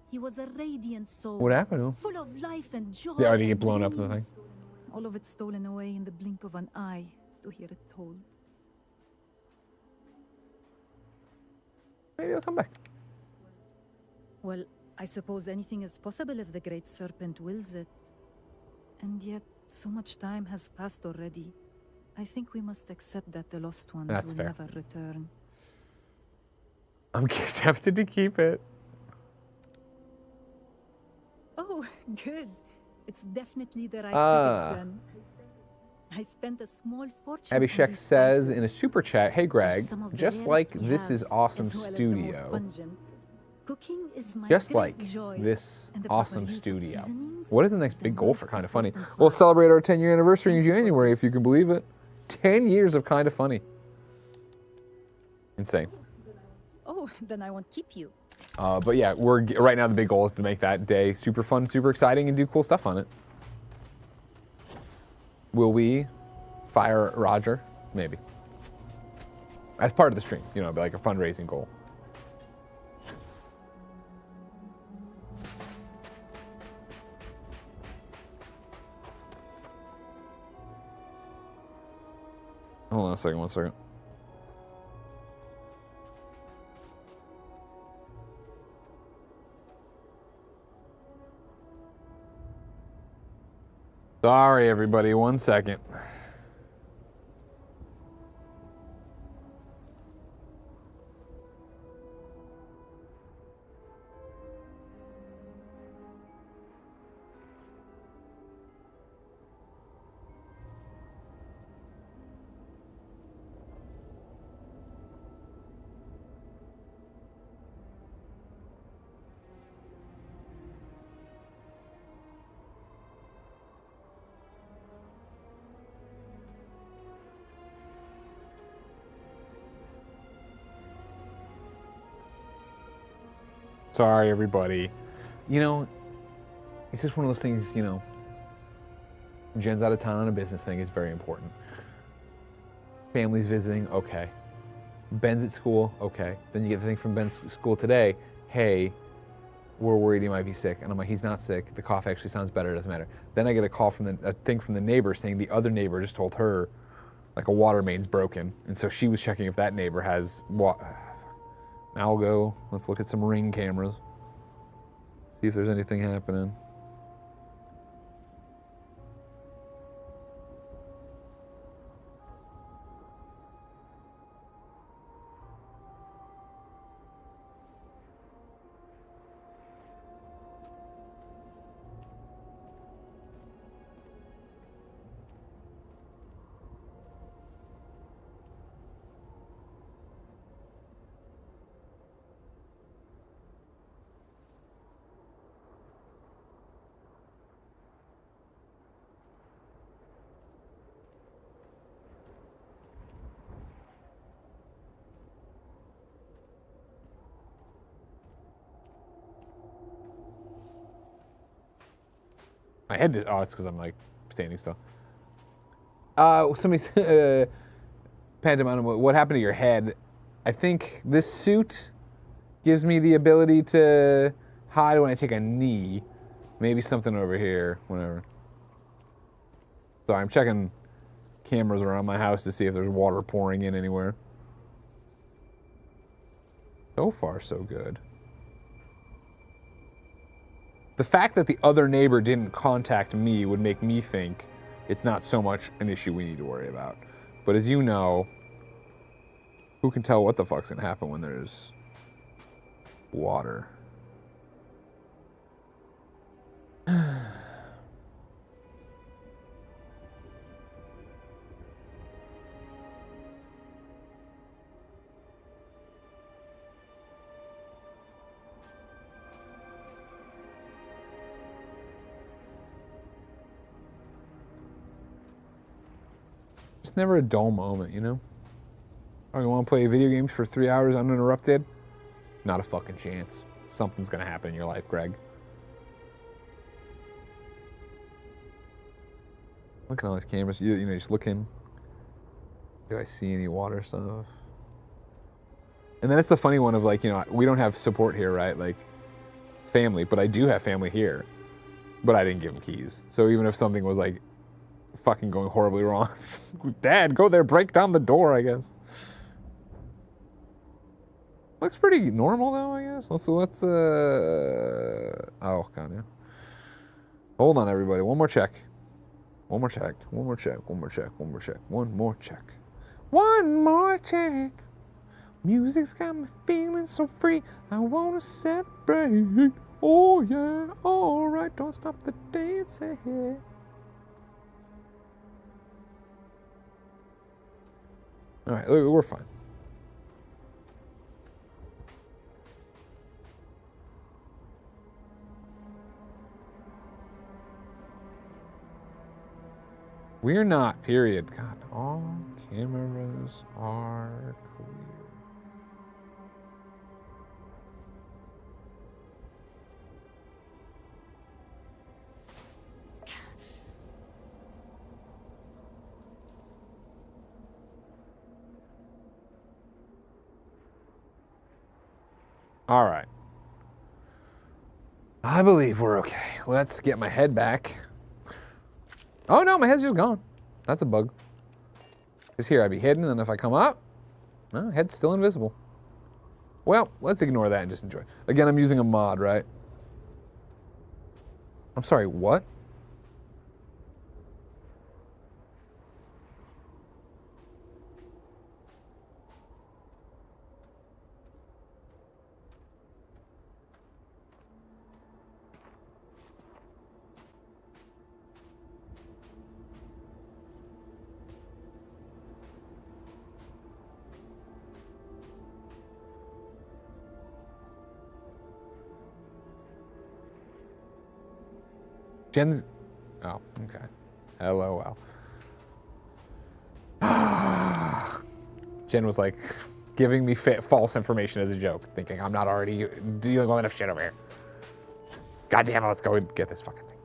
He was a radiant soul. What happened to him? Full of life and joy. They already get blown up in the thing. All of it stolen away in the blink of an eye to hear it told. Maybe he'll come back. Well, I suppose anything is possible if the Great Serpent wills it. And yet, so much time has passed already. I think we must accept that the lost ones will never return. I'm tempted to keep it. Oh, good. It's definitely the right package then. I spent a small fortune. Abby Sheck says in a super chat, hey Greg, just like This Is Awesome Studio. Just like This Awesome Studio. What is the next big goal for Kinda Funny? We'll celebrate our 10-year anniversary in January, if you can believe it. 10 years of Kinda Funny. Insane. Oh, then I won't keep you. But yeah, right now the big goal is to make that day super fun, super exciting, and do cool stuff on it. Will we fire Roger? Maybe. As part of the stream, be like a fundraising goal. Hold on a second, 1 second. Sorry, everybody, 1 second. Sorry, everybody. It's just one of those things, Jen's out of town on a business thing. It's very important. Family's visiting, okay. Ben's at school, okay. Then you get the thing from Ben's school today, hey, we're worried he might be sick. And I'm like, he's not sick. The cough actually sounds better, it doesn't matter. Then I get a thing from the neighbor saying the other neighbor just told her, like, a water main's broken. And so she was checking if that neighbor has Now we'll go, let's look at some Ring cameras. See if there's anything happening. I had to. Oh, it's because I'm like standing still. Somebody Pandemonium, what happened to your head? I think this suit gives me the ability to hide when I take a knee. Maybe something over here, whatever. So I'm checking cameras around my house to see if there's water pouring in anywhere. So far, so good. The fact that the other neighbor didn't contact me would make me think it's not so much an issue we need to worry about. But as you know, who can tell what the fuck's gonna happen when there's water? It's never a dull moment, you know? Oh, you want to play video games for 3 hours uninterrupted? Not a fucking chance. Something's gonna happen in your life, Greg. Look at all these cameras. You know, just looking. Do I see any water stuff? And then it's the funny one of like, you know, we don't have support here, right? Like, family, but I do have family here. But I didn't give them keys. So even if something was like fucking going horribly wrong, Dad, go there, break down the door, I guess. Looks pretty normal though, I guess. Let's oh god, yeah. Hold on everybody, one more check. One more check, one more check, one more check, one more check, one more check. One more check. Music's got me feeling so free. I wanna celebrate. Oh yeah, alright, don't stop the dancing. Alright, we're fine. We're not, period. God, all cameras are clear. All right. I believe we're okay. Let's get my head back. Oh no, my head's just gone. That's a bug. Because here I'd be hidden, and if I come up, well, head's still invisible. Well, let's ignore that and just enjoy. Again, I'm using a mod, right? I'm sorry, what? Jen's, oh, okay. LOL. Jen was like giving me false information as a joke, thinking I'm not already dealing with enough shit over here. God damn it, let's go and get this fucking thing.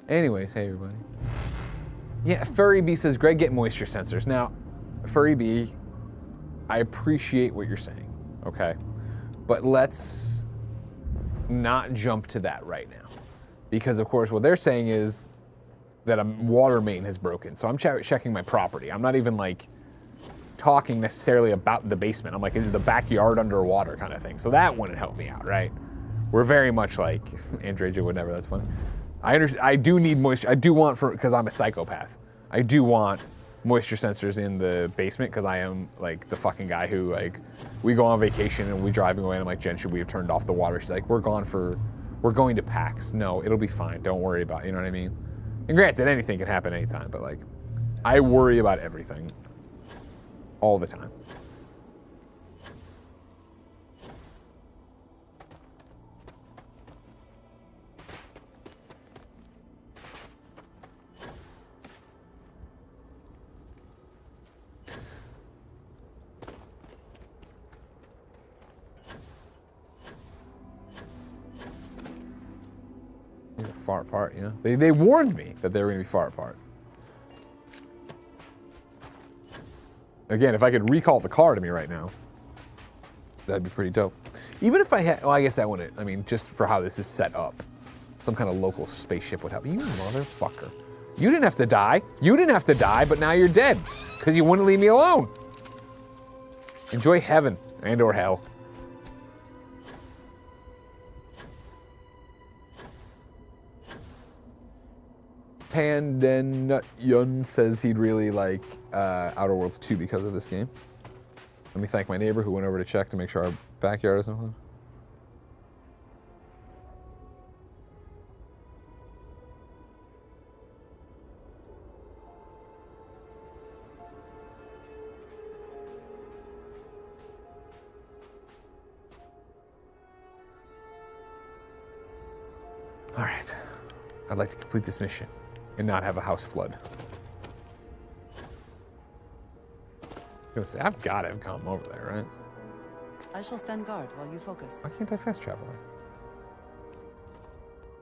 Anyways, hey everybody. Yeah, Furry B says, Greg, get moisture sensors. Now, Furry B, I appreciate what you're saying, okay? But let's not jump to that right now. Because, of course, what they're saying is that a water main has broken. So I'm checking my property. I'm not even, like, talking necessarily about the basement. I'm like, is the backyard underwater kind of thing. So that wouldn't help me out, right? We're very much like, Andreja would never, that's funny. I do need moisture. I do want, because I'm a psychopath, I do want moisture sensors in the basement because I am like the fucking guy who like, we go on vacation and we driving away and I'm like, Jen, should we have turned off the water? She's like, we're going to PAX. No, it'll be fine. Don't worry about it. You know what I mean? And granted, anything can happen anytime, but like, I worry about everything all the time. These are far apart, you know? They warned me that they were going to be far apart. Again, if I could recall the car to me right now, that'd be pretty dope. Even if I had, well, I guess that wouldn't, I mean, just for how this is set up. Some kind of local spaceship would help. You motherfucker. You didn't have to die. You didn't have to die, but now you're dead. Because you wouldn't leave me alone. Enjoy heaven and or hell. Pandenut says he'd really like Outer Worlds 2 because of this game. Let me thank my neighbor who went over to check to make sure our backyard isn't flooded. All right, I'd like to complete this mission and not have a house flood. I was gonna say, I've got to have come over there, right? I shall stand guard while you focus. Why can't I fast travel there?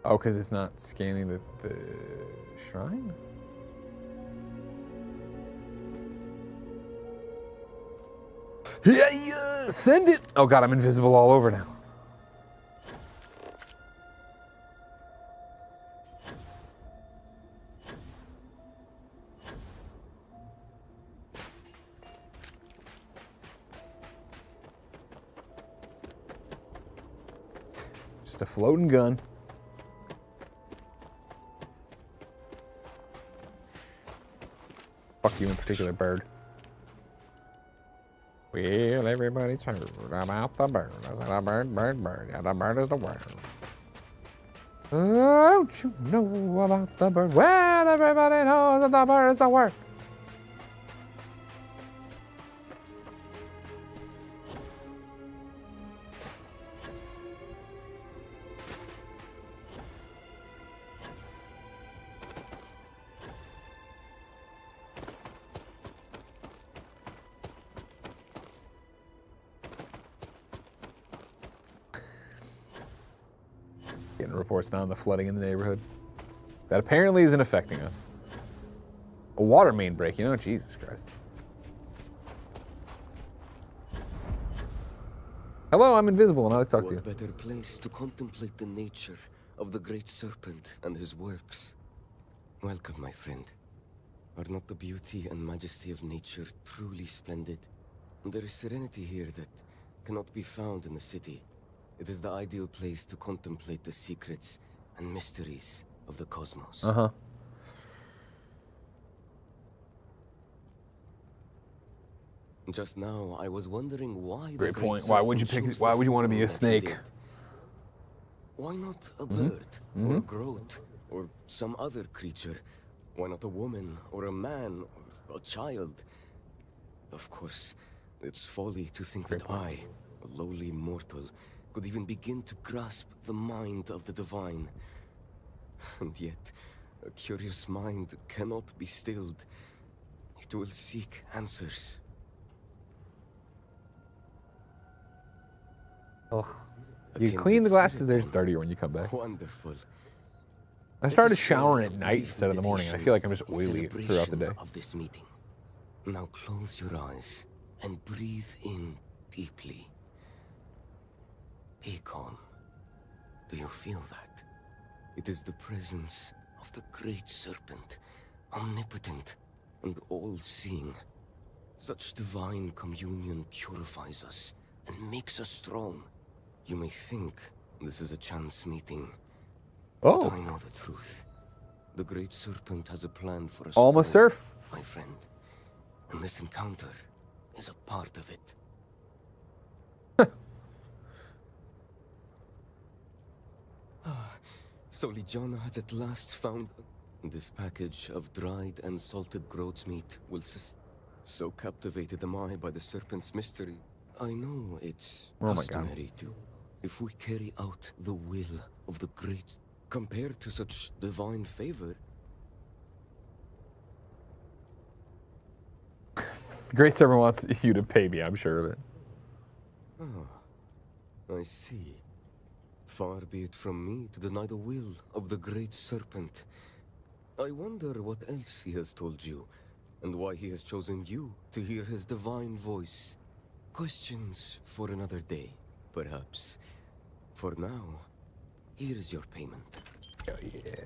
Oh, because it's not scanning the shrine? Yeah, send it! Oh god, I'm invisible all over now. Just a floating gun. Fuck you in particular, bird. Well, everybody's heard about the bird. I said a bird, bird, bird. Yeah, the bird is the word. Don't you know about the bird? Well, everybody knows that the bird is the word. Getting reports now on the flooding in the neighborhood. That apparently isn't affecting us. A water main break, you know? Jesus Christ. Hello, I'm invisible and I'll talk to you. What better place to contemplate the nature of the great serpent and his works? Welcome, my friend. Are not the beauty and majesty of nature truly splendid? There is serenity here that cannot be found in the city. It is the ideal place to contemplate the secrets and mysteries of the cosmos. Uh-huh. Just now, I was wondering why. Great point. Why would you pick? Why would you want to be a snake? Why not a bird, or a groat, or some other creature? Why not a woman, or a man, or a child? Of course, it's folly to think that I, a lowly mortal, could even begin to grasp the mind of the divine. And yet, a curious mind cannot be stilled. It will seek answers. Ugh. You clean the glasses, there's dirtier when you come back. Wonderful. I started showering at night instead of the morning, and I feel like I'm just oily throughout the day. Of this meeting. Now close your eyes and breathe in deeply. Be calm. Do you feel that? It is the presence of the great serpent, omnipotent and all-seeing. Such divine communion purifies us and makes us strong. You may think this is a chance meeting. Oh. But I know the truth. The great serpent has a plan for us Alma all, Surf. my friend. And this encounter is a part of it. So Ligiana has at last found this package of dried and salted groat's meat will so captivated am I by the serpent's mystery. I know it's customary to, if we carry out the will of the great, compared to such divine favor. The Great Serpent wants you to pay me, I'm sure of it. Ah, I see. Far be it from me to deny the will of the great serpent. I wonder what else he has told you, and why he has chosen you to hear his divine voice. Questions for another day, perhaps. For now, here is your payment. Oh, yeah.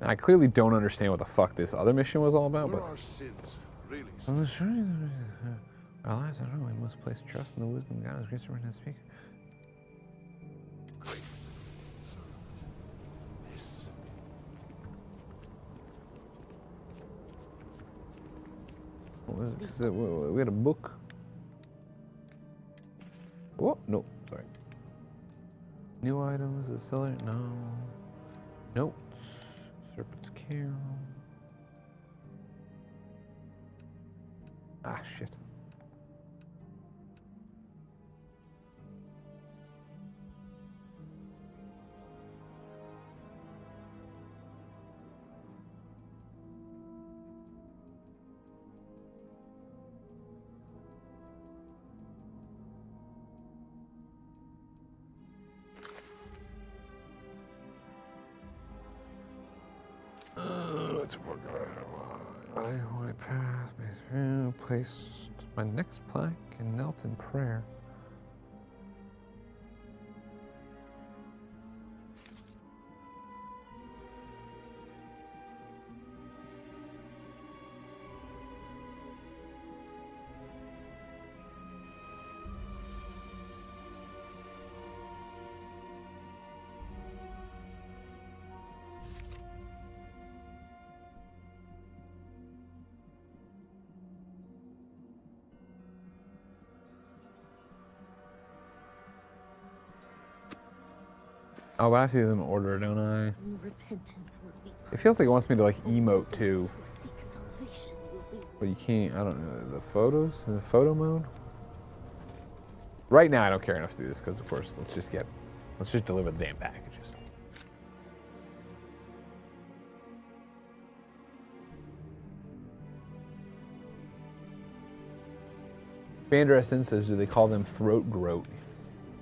I clearly don't understand what the fuck this other mission was all about, but... Our sins, really. Our lives, I don't know, we must place trust in the wisdom of God as grace to speak. This. What was it? We had a book. Oh, no, sorry. New items, the seller, no. Notes, Serpent's Carol. Ah, shit. Let's work on my path, placed my next plaque and knelt in prayer. Oh, but I have to do them in order, don't I? It feels like it wants me to like emote too. But you can't, I don't know, the photos, the photo mode? Right now I don't care enough to do this because of course, let's just deliver the damn packages. Bander SN says, do they call them throat groat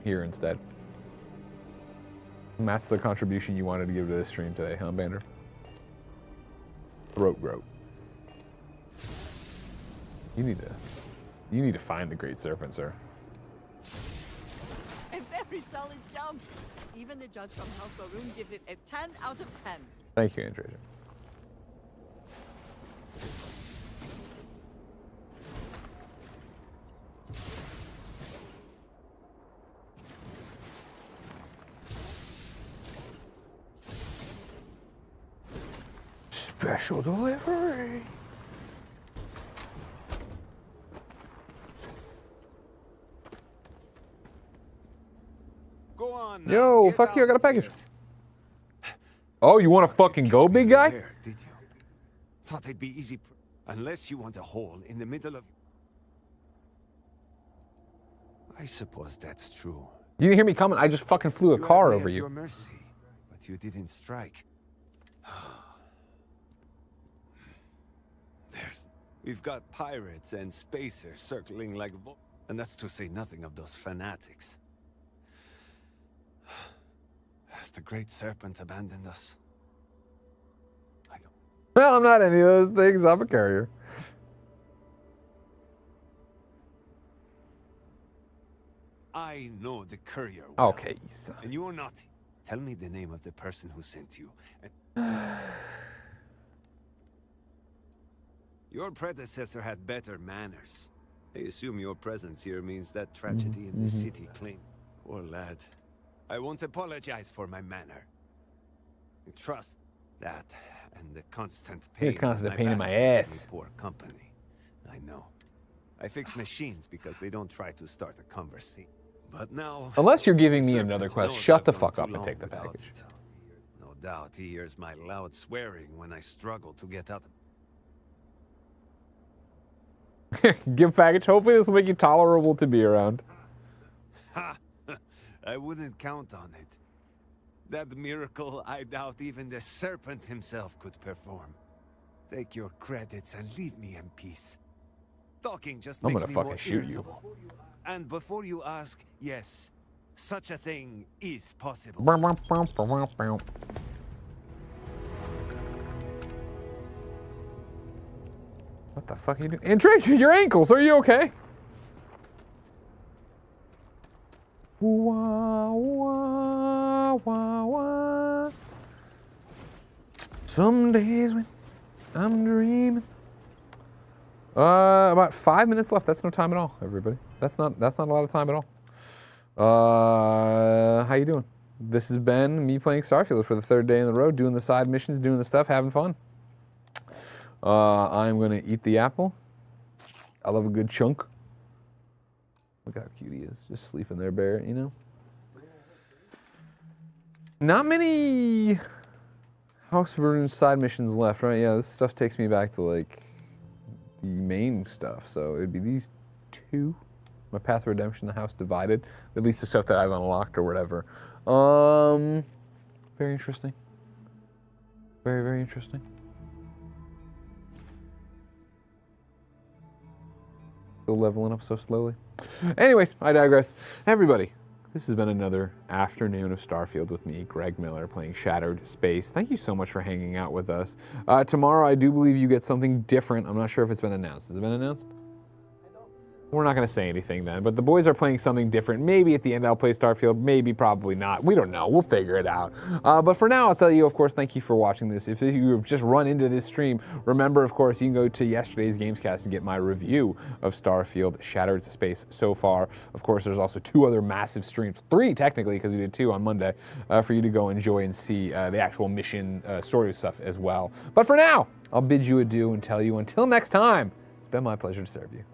here instead? And that's the contribution you wanted to give to this stream today, huh, Bander? Throat groat. You need to find the Great Serpent, sir. A very solid jump. Even the judge from House Baroon gives it a 10 out of 10. Thank you, Andrea. Special delivery. Go on. Yo, fuck you, I got a package. Oh, you want to fucking go, big guy? There, did you? Thought it'd be easy, unless you want a hole in the middle of... I suppose that's true. You didn't hear me coming. I just fucking flew a car over At you. your mercy, but you didn't strike. We've got pirates and spacers circling like and that's to say nothing of those fanatics. Has the Great Serpent abandoned us? Well, I'm not any of those things. I'm a carrier. I know the courier well. Okay. And you're not. Tell me the name of the person who sent you. And... Your predecessor had better manners. I assume your presence here means that tragedy in the city claim. Poor lad. I won't apologize for my manner. Trust that and the constant pain. In my ass. Poor company. I know. I fix machines because they don't try to start a conversation. But now... Unless you're giving me another quest, shut the fuck up and take the package. No doubt he hears my loud swearing when I struggle to get out of... Give package. Hopefully this will make you tolerable to be around. Ha! I wouldn't count on it. That miracle I doubt even the serpent himself could perform. Take your credits and leave me in peace. Talking just I'm makes gonna me fucking more shoot you. irritable. And before you ask, yes, such a thing is possible. What the fuck are you doing? Andrej, your ankles, are you okay? Wah, wah, wah, wah. Some days when I'm dreaming. About 5 minutes left. That's no time at all, everybody. That's not a lot of time at all. How you doing? This has been me playing Starfield for the 3rd day in the row, doing the side missions, doing the stuff, having fun. I'm gonna eat the apple. I love a good chunk. Look how cute he is, just sleeping there, Barrett, you know? Not many House of Runes side missions left, right? Yeah, this stuff takes me back to, like, the main stuff. So it'd be these 2. My Path of Redemption, the House Divided. At least the stuff that I've unlocked or whatever. Very interesting. Very, very interesting. Still leveling up so slowly. Anyways, I digress. Everybody, this has been another afternoon of Starfield with me, Greg Miller, playing Shattered Space. Thank you so much for hanging out with us. Tomorrow, I do believe you get something different. I'm not sure if it's been announced. Has it been announced? We're not going to say anything then, but the boys are playing something different. Maybe at the end I'll play Starfield, maybe, probably not. We don't know. We'll figure it out. But for now, I'll tell you, of course, thank you for watching this. If you've just run into this stream, remember, of course, you can go to yesterday's Gamescast and get my review of Starfield Shattered Space so far. Of course, there's also 2 other massive streams, 3 technically, because we did 2 on Monday, for you to go enjoy and see the actual mission story stuff as well. But for now, I'll bid you adieu and tell you until next time, it's been my pleasure to serve you.